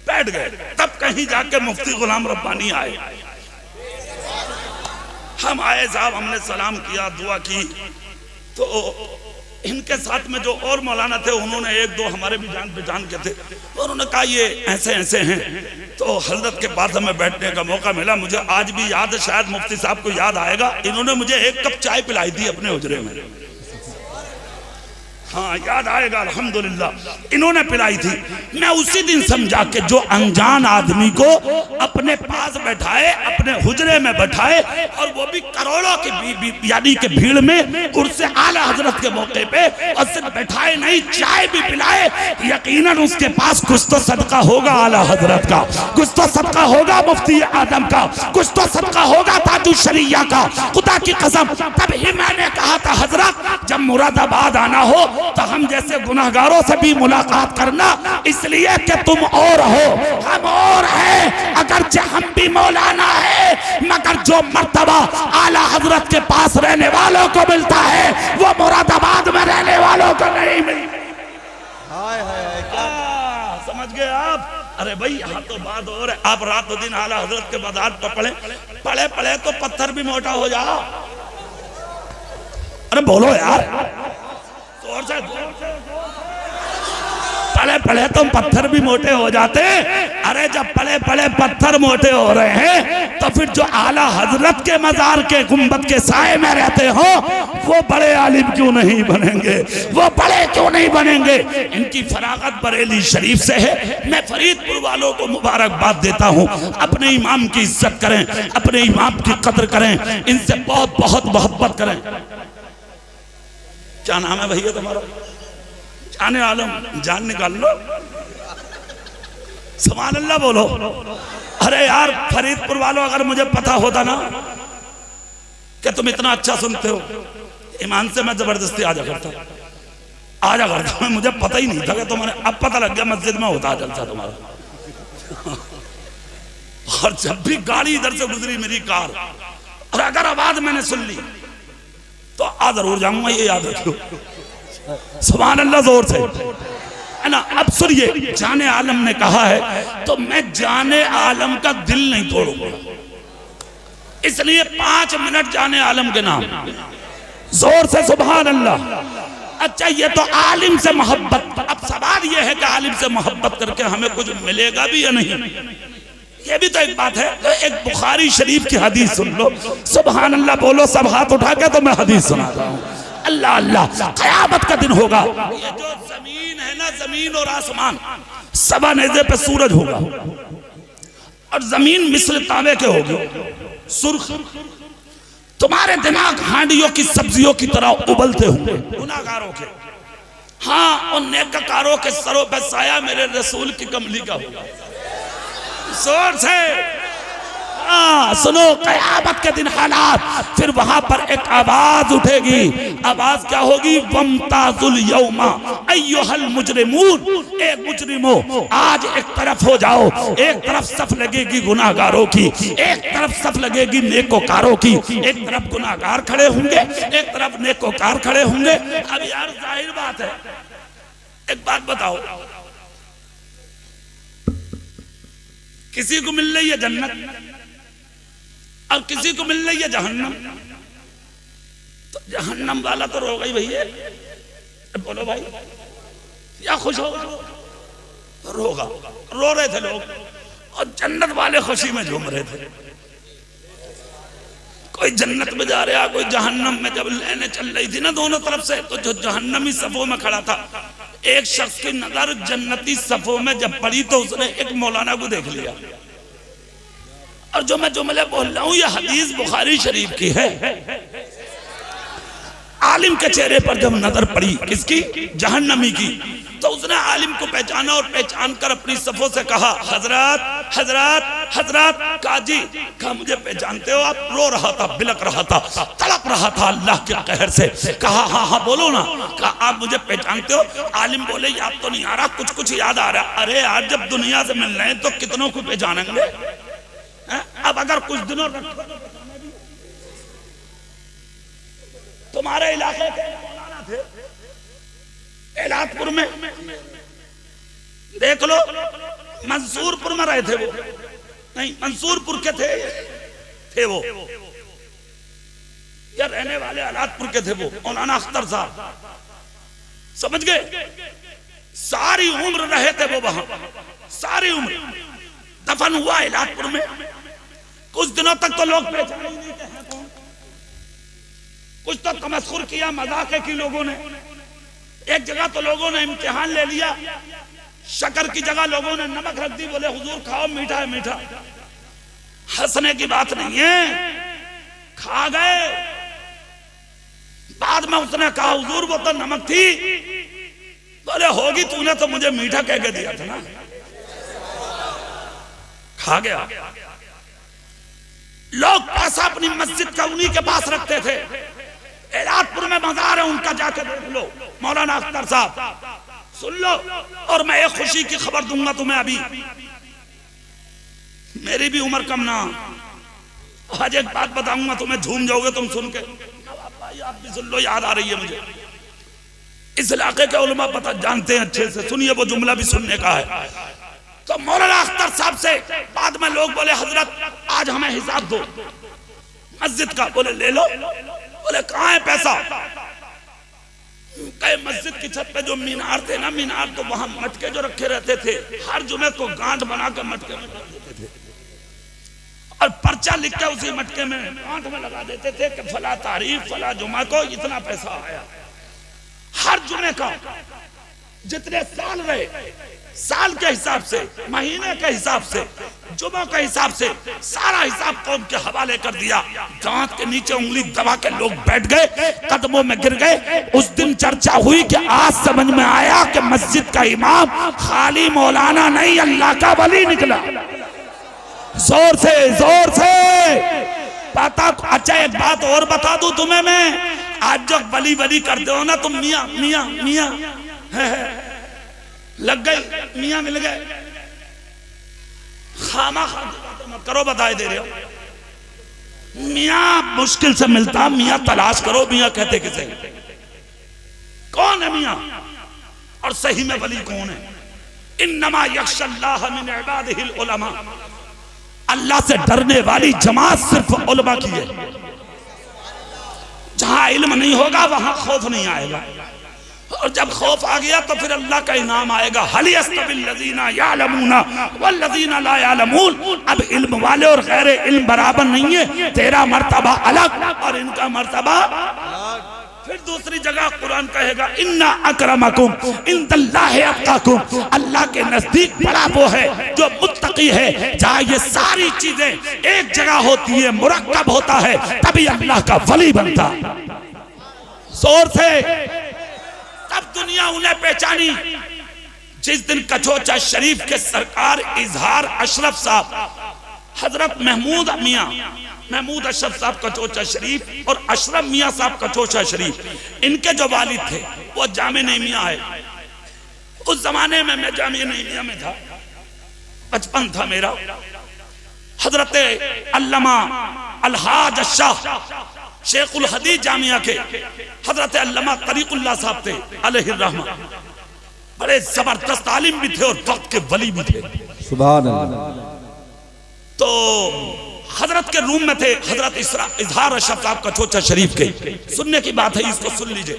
बैठ गए, तब कहीं जाके मुफ्ती गुलाम रब्बानी आए। हम आए साहब, हमने सलाम किया, दुआ की, तो इनके साथ में जो और मौलाना थे उन्होंने एक दो हमारे भी जान पहचान के थे, और उन्होंने कहा ये ऐसे ऐसे हैं। तो हजरत के पास हमें बैठने का मौका मिला। मुझे आज भी याद है, शायद मुफ्ती साहब को याद आएगा, इन्होंने मुझे एक कप चाय पिलाई थी अपने हुजरे में। हाँ याद आएगा, अल्हम्दुलिल्लाह इन्होंने पिलाई थी। मैं उसी दिन समझा कि जो अनजान आदमी को अपने पास बैठाए, अपने हुजरे में बैठाए, और वो भी करोड़ों की यानी के भीड़ में उर्से आला हजरत के मौके पे, और सिर्फ बैठाए नहीं चाय भी पिलाए, यकीनन उसके पास कुछ तो सदका होगा आला हजरत का, कुछ तो सदका होगा मुफ्ती आदम का, कुछ तो सदका होगा ताजु शरिया का। खुदा की कसम, तभी मैंने कहा था हजरत जब मुरादाबाद आना हो तो हम जैसे गुनाहगारों से भी मुलाकात करना, इसलिए कि तुम और हो, हम और हैं। अगरचे हम भी मौलाना है, मगर जो मर्तबा आला हजरत के पास रहने वालों को मिलता है वो मुरादाबाद में रहने वालों को नहीं मिलता। समझ गए आप? अरे भाई यहाँ तो बात और है। आप रात दिन आला हजरत के बाजार पर पढ़े तो पत्थर भी मोटा हो जाओ। अरे बोलो यार, पले तो पत्थर भी मोटे हो जाते। अरे जब पले पत्थर मोटे हो रहे हैं तो फिर जो आला हजरत के मजार के गुंबद के साए में रहते हो वो बड़े आलिम क्यों नहीं बनेंगे, वो बड़े क्यों नहीं बनेंगे? इनकी फरागत बरेली शरीफ से है। मैं फरीदपुर वालों को मुबारकबाद देता हूँ। अपने इमाम की इज्जत करें, अपने इमाम की कदर करें, इनसे बहुत बहुत मोहब्बत करें। क्या नाम है भैया तुम्हारा? जाने आलम, जान निकाल लो, सुभान अल्लाह बोलो। अरे यार फरीदपुर वालों, अगर मुझे पता होता ना कि तुम इतना अच्छा सुनते हो, ईमान से मैं जबरदस्ती आजा करता। मुझे पता ही नहीं था कि तुम्हारे, अब पता लग गया मस्जिद में होता जलसा तुम्हारा। और जब भी गाड़ी इधर से गुजरी मेरी कार, और अगर आवाज मैंने सुन ली तो आ जरूर जाऊंगा, ये याद रखो। सुभान अल्लाह, जोर से है ना। अब सुनिए, जाने आलम ने कहा है तो मैं जाने आलम का दिल नहीं तोड़ूंगा, इसलिए 5 मिनट जाने आलम के नाम, जोर से सुभान अल्लाह। अच्छा ये तो आलिम से मोहब्बत। अब सवाल ये है कि आलिम से मोहब्बत करके हमें कुछ मिलेगा भी या नहीं, ये भी तो एक बात है। तो एक बुखारी शरीफ की हदीस सुन लो, सुभान अल्लाह बोलो सब हाथ उठा के, तो मैं हदीस सुनाता हूँ। अल्लाह अल्लाह, क़यामत का दिन होगा, ये जो जमीन है ना, जमीन और आसमान सबा नेज़े पे सूरज होगा, और जमीन मिस्ल तांबे के होगी, सुर्ख। तुम्हारे दिमाग हांडियों की सब्जियों की तरह उबलते होंगे गुनाहगारों के। हाँ, और नेककारों के सरों पे साया मेरे रसूल की कमली का होगा। जोर से सुनो, क़यामत के दिन हालात, फिर वहां पर एक आवाज उठेगी। आवाज क्या होगी? वमताजुल यौमा अय्युहल मुजरिमून, ए मुजरिमो आज एक तरफ हो जाओ। एक तरफ सफ लगेगी गुनाहगारों की, एक तरफ सफ लगेगी नेकोकारों की। एक तरफ गुनाहगार खड़े होंगे, एक तरफ नेकोकार खड़े होंगे। अब यार जाहिर बात है, एक बात बताओ, किसी को मिल रही है जन्नत और किसी को मिल रही है जहन्नम, तो जहन्नम वाला तो रोगा ही भैया। बोलो भाई, या खुश हो? रोगा, रो रहे थे लोग, और जन्नत वाले खुशी में झूम रहे थे। कोई जन्नत में जा रहा, कोई जहन्नम में। जब लेने चल रही थी ना दोनों तरफ से, तो जो जहन्नमी सफों में खड़ा था, एक शख्स की नजर जन्नती सफों में जब पड़ी तो उसने एक मौलाना को देख लिया। और जो मैं जुमले बोल रहा हूं ये हदीस बुखारी शरीफ की है। आलिम के चेहरे पर जब नजर पड़ी किसकी? जहन्नमी की, तो उसने आलिम को पहचाना और पहचान कर अपनी सफों से कहा, हजरत हजरत हजरत काजी कहा मुझे पहचानते हो आप? रो रहा था, बिलक रहा था, तड़प रहा था अल्लाह के कहर से। कहा हाँ हाँ बोलो ना। कहा आप मुझे पहचानते हो? आलिम बोले याद तो नहीं आ रहा, कुछ कुछ याद आ रहा। अरे यार जब दुनिया से मिल रहे हैं तो कितनों को पहचानेंगे? अब अगर कुछ दिनों तुम्हारे इलाके के मौलाना थे एलातपुर में, देख लो, मंसूरपुर में रहे थे वो, नहीं मंसूरपुर के थे वो, या रहने वाले एलातपुर के थे वो, मौलाना अख्तर साहब, समझ गए? सारी उम्र रहे थे वो वहां, सारी उम्र। दफन हुआ एलातपुर में। कुछ दिनों तक तो लोग पहचान ही नहीं हैं कौन, कुछ तो तमस्खुर किया, मजाक की लोगों ने। एक जगह तो लोगों ने इम्तिहान ले लिया, शक्कर की जगह लोगों ने नमक रख दी, बोले हुजूर खाओ, मीठा है मीठा। हंसने की बात नहीं है, खा गए। बाद में उसने कहा हुजूर वो तो नमक थी। बोले होगी, तूने तो मुझे मीठा कह के दिया था ना। खा गया। लोग पैसा अपनी मस्जिद का उन्हीं के पास रखते थे। एलातपुर में मजार है उनका, जाकर देख लो, मौलाना अख्तर साहब, सुन लो। और मैं एक खुशी की खबर दूंगा तुम्हें, अभी मेरी भी उम्र कम ना, आज एक बात बताऊंगा तुम्हें, झूम जाओगे तुम सुन के। भाई आप भी सुन लो, याद आ रही है मुझे। इस इलाके के उलमा पता जानते हैं अच्छे से, सुनिए वो जुमला भी सुनने का है। तो मौलाना अख्तर साहब से बाद में लोग बोले हजरत आज हमें हिसाब दो मस्जिद का। बोले ले लो। बोले कहाँ है पैसा? कहे मस्जिद की छत पे जो मीनार थे ना, मीनार तो वहां मटके जो रखे रहते थे, हर जुमे को गांठ बनाकर मटके में रख देते थे और पर्चा लिख के उसी मटके में गांठ में लगा देते थे कि फला तारीख फला जुमा को इतना पैसा आया। हर जुमे का जितने साल रहे, साल के हिसाब से, महीने के हिसाब से, जुमा के हिसाब से, सारा हिसाब कौम के हवाले कर दिया। दांत के नीचे उंगली दबा के लोग बैठ गए, कदमों में गिर गए। उस दिन चर्चा हुई कि आज समझ में आया कि मस्जिद का इमाम खाली मौलाना नहीं, अल्लाह का वली निकला। जोर से जोर से पता। अच्छा एक बात और बता दूं तुम्हें मैं, आज जो वली वली करते हो ना तुम, मियां मियां मियां लग गई, मियां मिल गए, खामा खा मत करो, बताए दे रहे हो। मियां मुश्किल से मिलता, मियां तलाश करो। मियां कहते किसे? कौन है मियां? और सही में वली कौन है? इन्नमा यख्शल्लाह मिन इबादिहिल उलमा। अल्लाह से डरने वाली जमात सिर्फ उलमा की है। जहां इल्म नहीं होगा वहां खौफ नहीं आएगा, और जब खौफ आ गया तो फिर अल्लाह का इनाम आएगा। हल यस्तविल लज़ीना यालमूना वल लज़ीना ला यालमून। अब इल्म वाले और गैर इल्म बराबर नहीं है, तेरा मर्तबा अलग और इनका मर्तबा। फिर दूसरी जगह कुरान कहेगा इन्ना अक्रमकुम इंदल्लाहि अत्काकुम। अल्लाह के नजदीक बड़ा वो है जो मुत्तकी है। जहाँ ये सारी चीजें एक जगह होती है, मुरक्कब होता है, तभी अल्लाह का वली बनता। जोर से तब दुनिया उन्हें पहचानी जिस दिन कचोचा शरीफ के सरकार इजहार अशरफ साहब, हजरत महमूद अशरफ साहब कचोचा शरीफ और अशरफ मियाँ साहब कचोचा शरीफ, इनके जो वालिद थे वो जामे नईमिया है। उस जमाने में मैं जामे नईमिया में था, बचपन था मेरा। हजरत अल्लामा अलहाज अशाह शेखुल हदीस जामिया के हजरत अल्लामा तरीकुल्लाह साहब थे अलैहि रहमा, बड़े जबरदस्त आलिम भी थे और वक्त के वली भी थे। सुभान अल्लाह। तो हजरत के रूम में थे हजरत इजहार अशरफ साहब कचोचा शरीफ के। सुनने की बात है, इसको सुन लीजिए।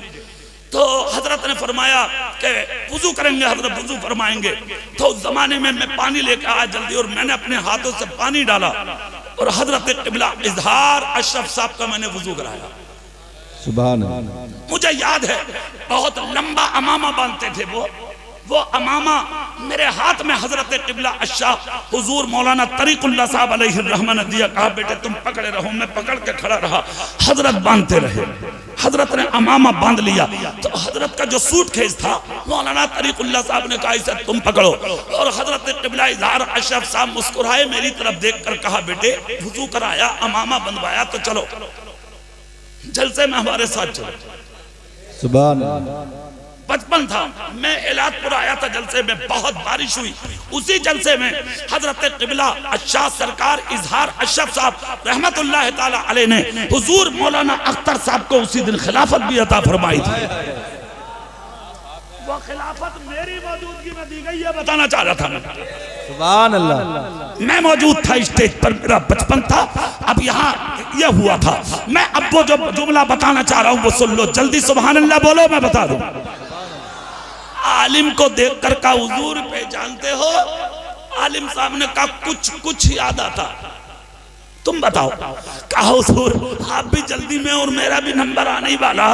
तो हजरत ने फरमाया कि वुजू करेंगे, हजरत वुजू फरमाएंगे। तो उस जमाने में मैं पानी लेकर आया जल्दी, और मैंने अपने हाथों से पानी डाला और हजरत क़िबला इजहार अशरफ साहब का मैंने वुजू कराया। सुभान अल्लाह। मुझे याद है बहुत लंबा अमामा बांधते थे वो अमामा मेरे हाथ में हजरत क़िबला अशाह हुजूर मौलाना तरीकुल्लाह साहब अलैहि रहमा ने दिया। कहा बेटे तुम पकड़े रहो। मैं पकड़ के खड़ा रहा, हजरत बांधते रहे। हजरत ने अमामा बांध लिया तो हजरत का जो सूटकेस था मौलाना तरीकुल्लाह साहब ने कहा इसे तुम पकड़ो, और हजरत क़िबला इज़हार अशरफ साहब मुस्कुराए, मेरी तरफ देखकर कहा बेटे वुज़ू कराया, अमामा बंधवाया तो चलो जलसे में हमारे साथ चलो। सुभान। बचपन था, मैं इलाजपुर आया था जलसे में, बहुत बारिश हुई, उसी जलसे में हजरत क़िबला अशाह सरकार इज़हार अशरफ साहब रहमतुल्लाह ताला अलैह ने हुजूर मौलाना अख्तर साहब को उसी दिन खिलाफत भी अता फरमाई थी। वो खिलाफत मेरी मौजूदगी में दी गई है, बताना चाह रहा था मैं। सुभान अल्लाह। मैं मौजूद था स्टेज पर, मेरा बचपन था। अब यहाँ यह हुआ था, मैं अब वो जो जुमला बताना चाह रहा हूँ वो सुन लो जल्दी, सुभान अल्लाह बोलो, मैं बता दूं। आलिम को देखकर का हुजूर पहचानते हो? आलिम साहब ने कहा कुछ कुछ याद आता, तुम बताओ। कहा हुजूर आप भी जल्दी में और मेरा भी नंबर आने ही वाला,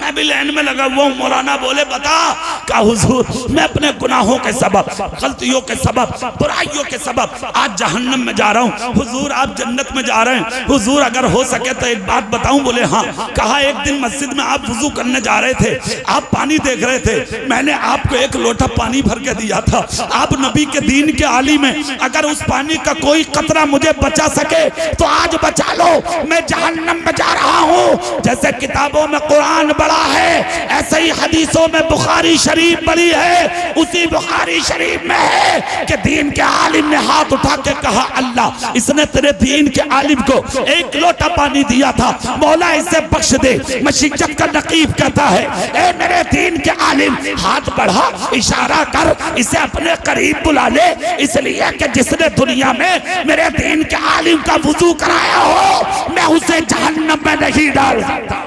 मैं भी लाइन में लगा हुआ हूँ। मौलाना बोले बता। कहा हुजूर मैं अपने गुनाहों के सबब, गलतियों के सबब, बुराइयों के सबब आज जहन्नम में जा रहा हूँ। हुजूर आप जन्नत में जा रहे हैं, हुजूर अगर हो सके तो एक बात बताऊं? बोले हाँ। कहा एक दिन मस्जिद में आप वुजू करने जा रहे थे, आप पानी देख रहे थे, मैंने आपको एक लोटा पानी भर के दिया था। आप नबी के दीन के आलिम हैं, अगर उस पानी का कोई कतरा मुझे बचा सके तो आज बचा लो, मैं जहन्नम में जा रहा हूँ। जैसे किताबों में कुरान बड़ा है ऐसे ही हदीसों में बुखारी शरीफ बड़ी है। उसी बुखारी शरीफ में है कि दीन के आलिम ने हाथ उठा के कहा अल्लाह इसने तेरे दीन के आलिम को एक लोटा पानी दिया था, मौला इसे बख्श दे। मशीजत का नकीब कहता है ए मेरे दीन के आलिम हाथ बढ़ा, इशारा कर, इसे अपने करीब बुला ले, इसलिए कि जिसने दुनिया में मेरे दीन के आलिम का वुजू कराया हो मैं उसे जहन्नम में नहीं डाल सकता।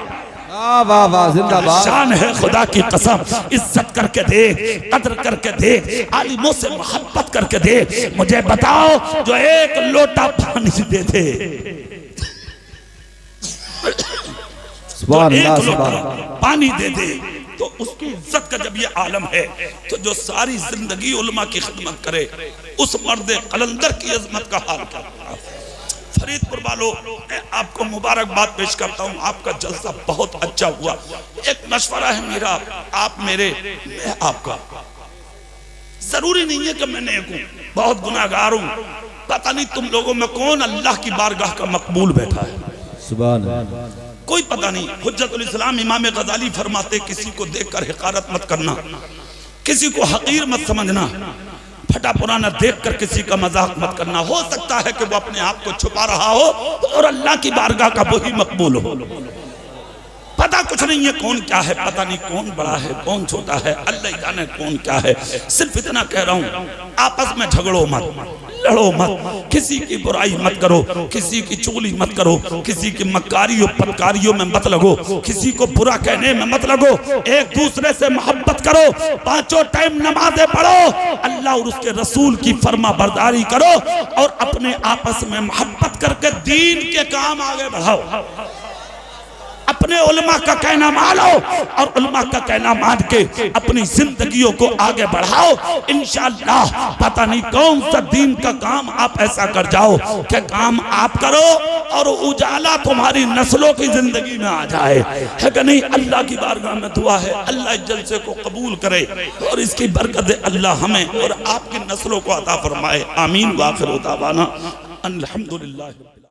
वाह वाह जिंदाबाद। शान है खुदा की कसम, इज्जत करके देख, कदर करके देख, आलिमों से मोहब्बत करके देख। मुझे बताओ जो एक लोटा पानी दे दे, जो एक लोटा पानी दे दे तो उसकी इज्जत का जब ये आलम है, तो जो सारी जिंदगी उलमा की खिदमत करे उस मर्द कलंदर की अजमत का हाल क्या। फरीदपुर वालों मैं आपको मुबारकबाद पेश करता हूँ, आपका जलसा बहुत अच्छा हुआ। एक मशवरा है मेरा, आप मेरे, मैं आपका। जरूरी नहीं है कि मैं नेक हूँ, बहुत गुनाहगार हूँ, पता नहीं तुम लोगों में कौन अल्लाह की बारगाह का मकबूल बैठा है, सुभान, कोई पता नहीं। हुज्जतुल इस्लाम इमाम गजाली फरमाते किसी को देखकर हिकारत मत करना, किसी को हकीर मत समझना, फटा पुराना देखकर किसी का मजाक मत करना। हो सकता है कि वो अपने आप को छुपा रहा हो और अल्लाह की बारगाह का वही मकबूल हो। पता कुछ नहीं है कौन क्या है, पता नहीं कौन बड़ा है कौन छोटा है, अल्लाह ही जाने कौन क्या है। सिर्फ इतना कह रहा हूँ आपस में झगड़ो मत, लड़ो मत, किसी की बुराई मत करो, किसी की चुगली मत करो, किसी की मक्कारियों पत्कारियों में मत लगो, किसी को बुरा कहने में मत लगो, एक दूसरे से मोहब्बत करो, पांचों टाइम नमाजें पढ़ो, अल्लाह और उसके रसूल की फर्मा बरदारी करो और अपने आपस में मोहब्बत करके दीन के काम आगे बढ़ाओ। अपने उलमा का कहना मानो और उलमा का कहना मान के अपनी जिंदगियों को आगे बढ़ाओ। इंशाअल्लाह पता नहीं कौन सा दीन का काम आप ऐसा कर जाओ कि काम आप करो और उजाला तुम्हारी नस्लों की जिंदगी में आ जाए, है कि नहीं। अल्लाह की बारगाह में दुआ है अल्लाह जलसे को कबूल करे और इसकी बरकत अल्लाह हमें और आपकी नस्लों को अता फरमाए। आमीन। वाखिर दावाना अल्हम्दुलिल्लाह।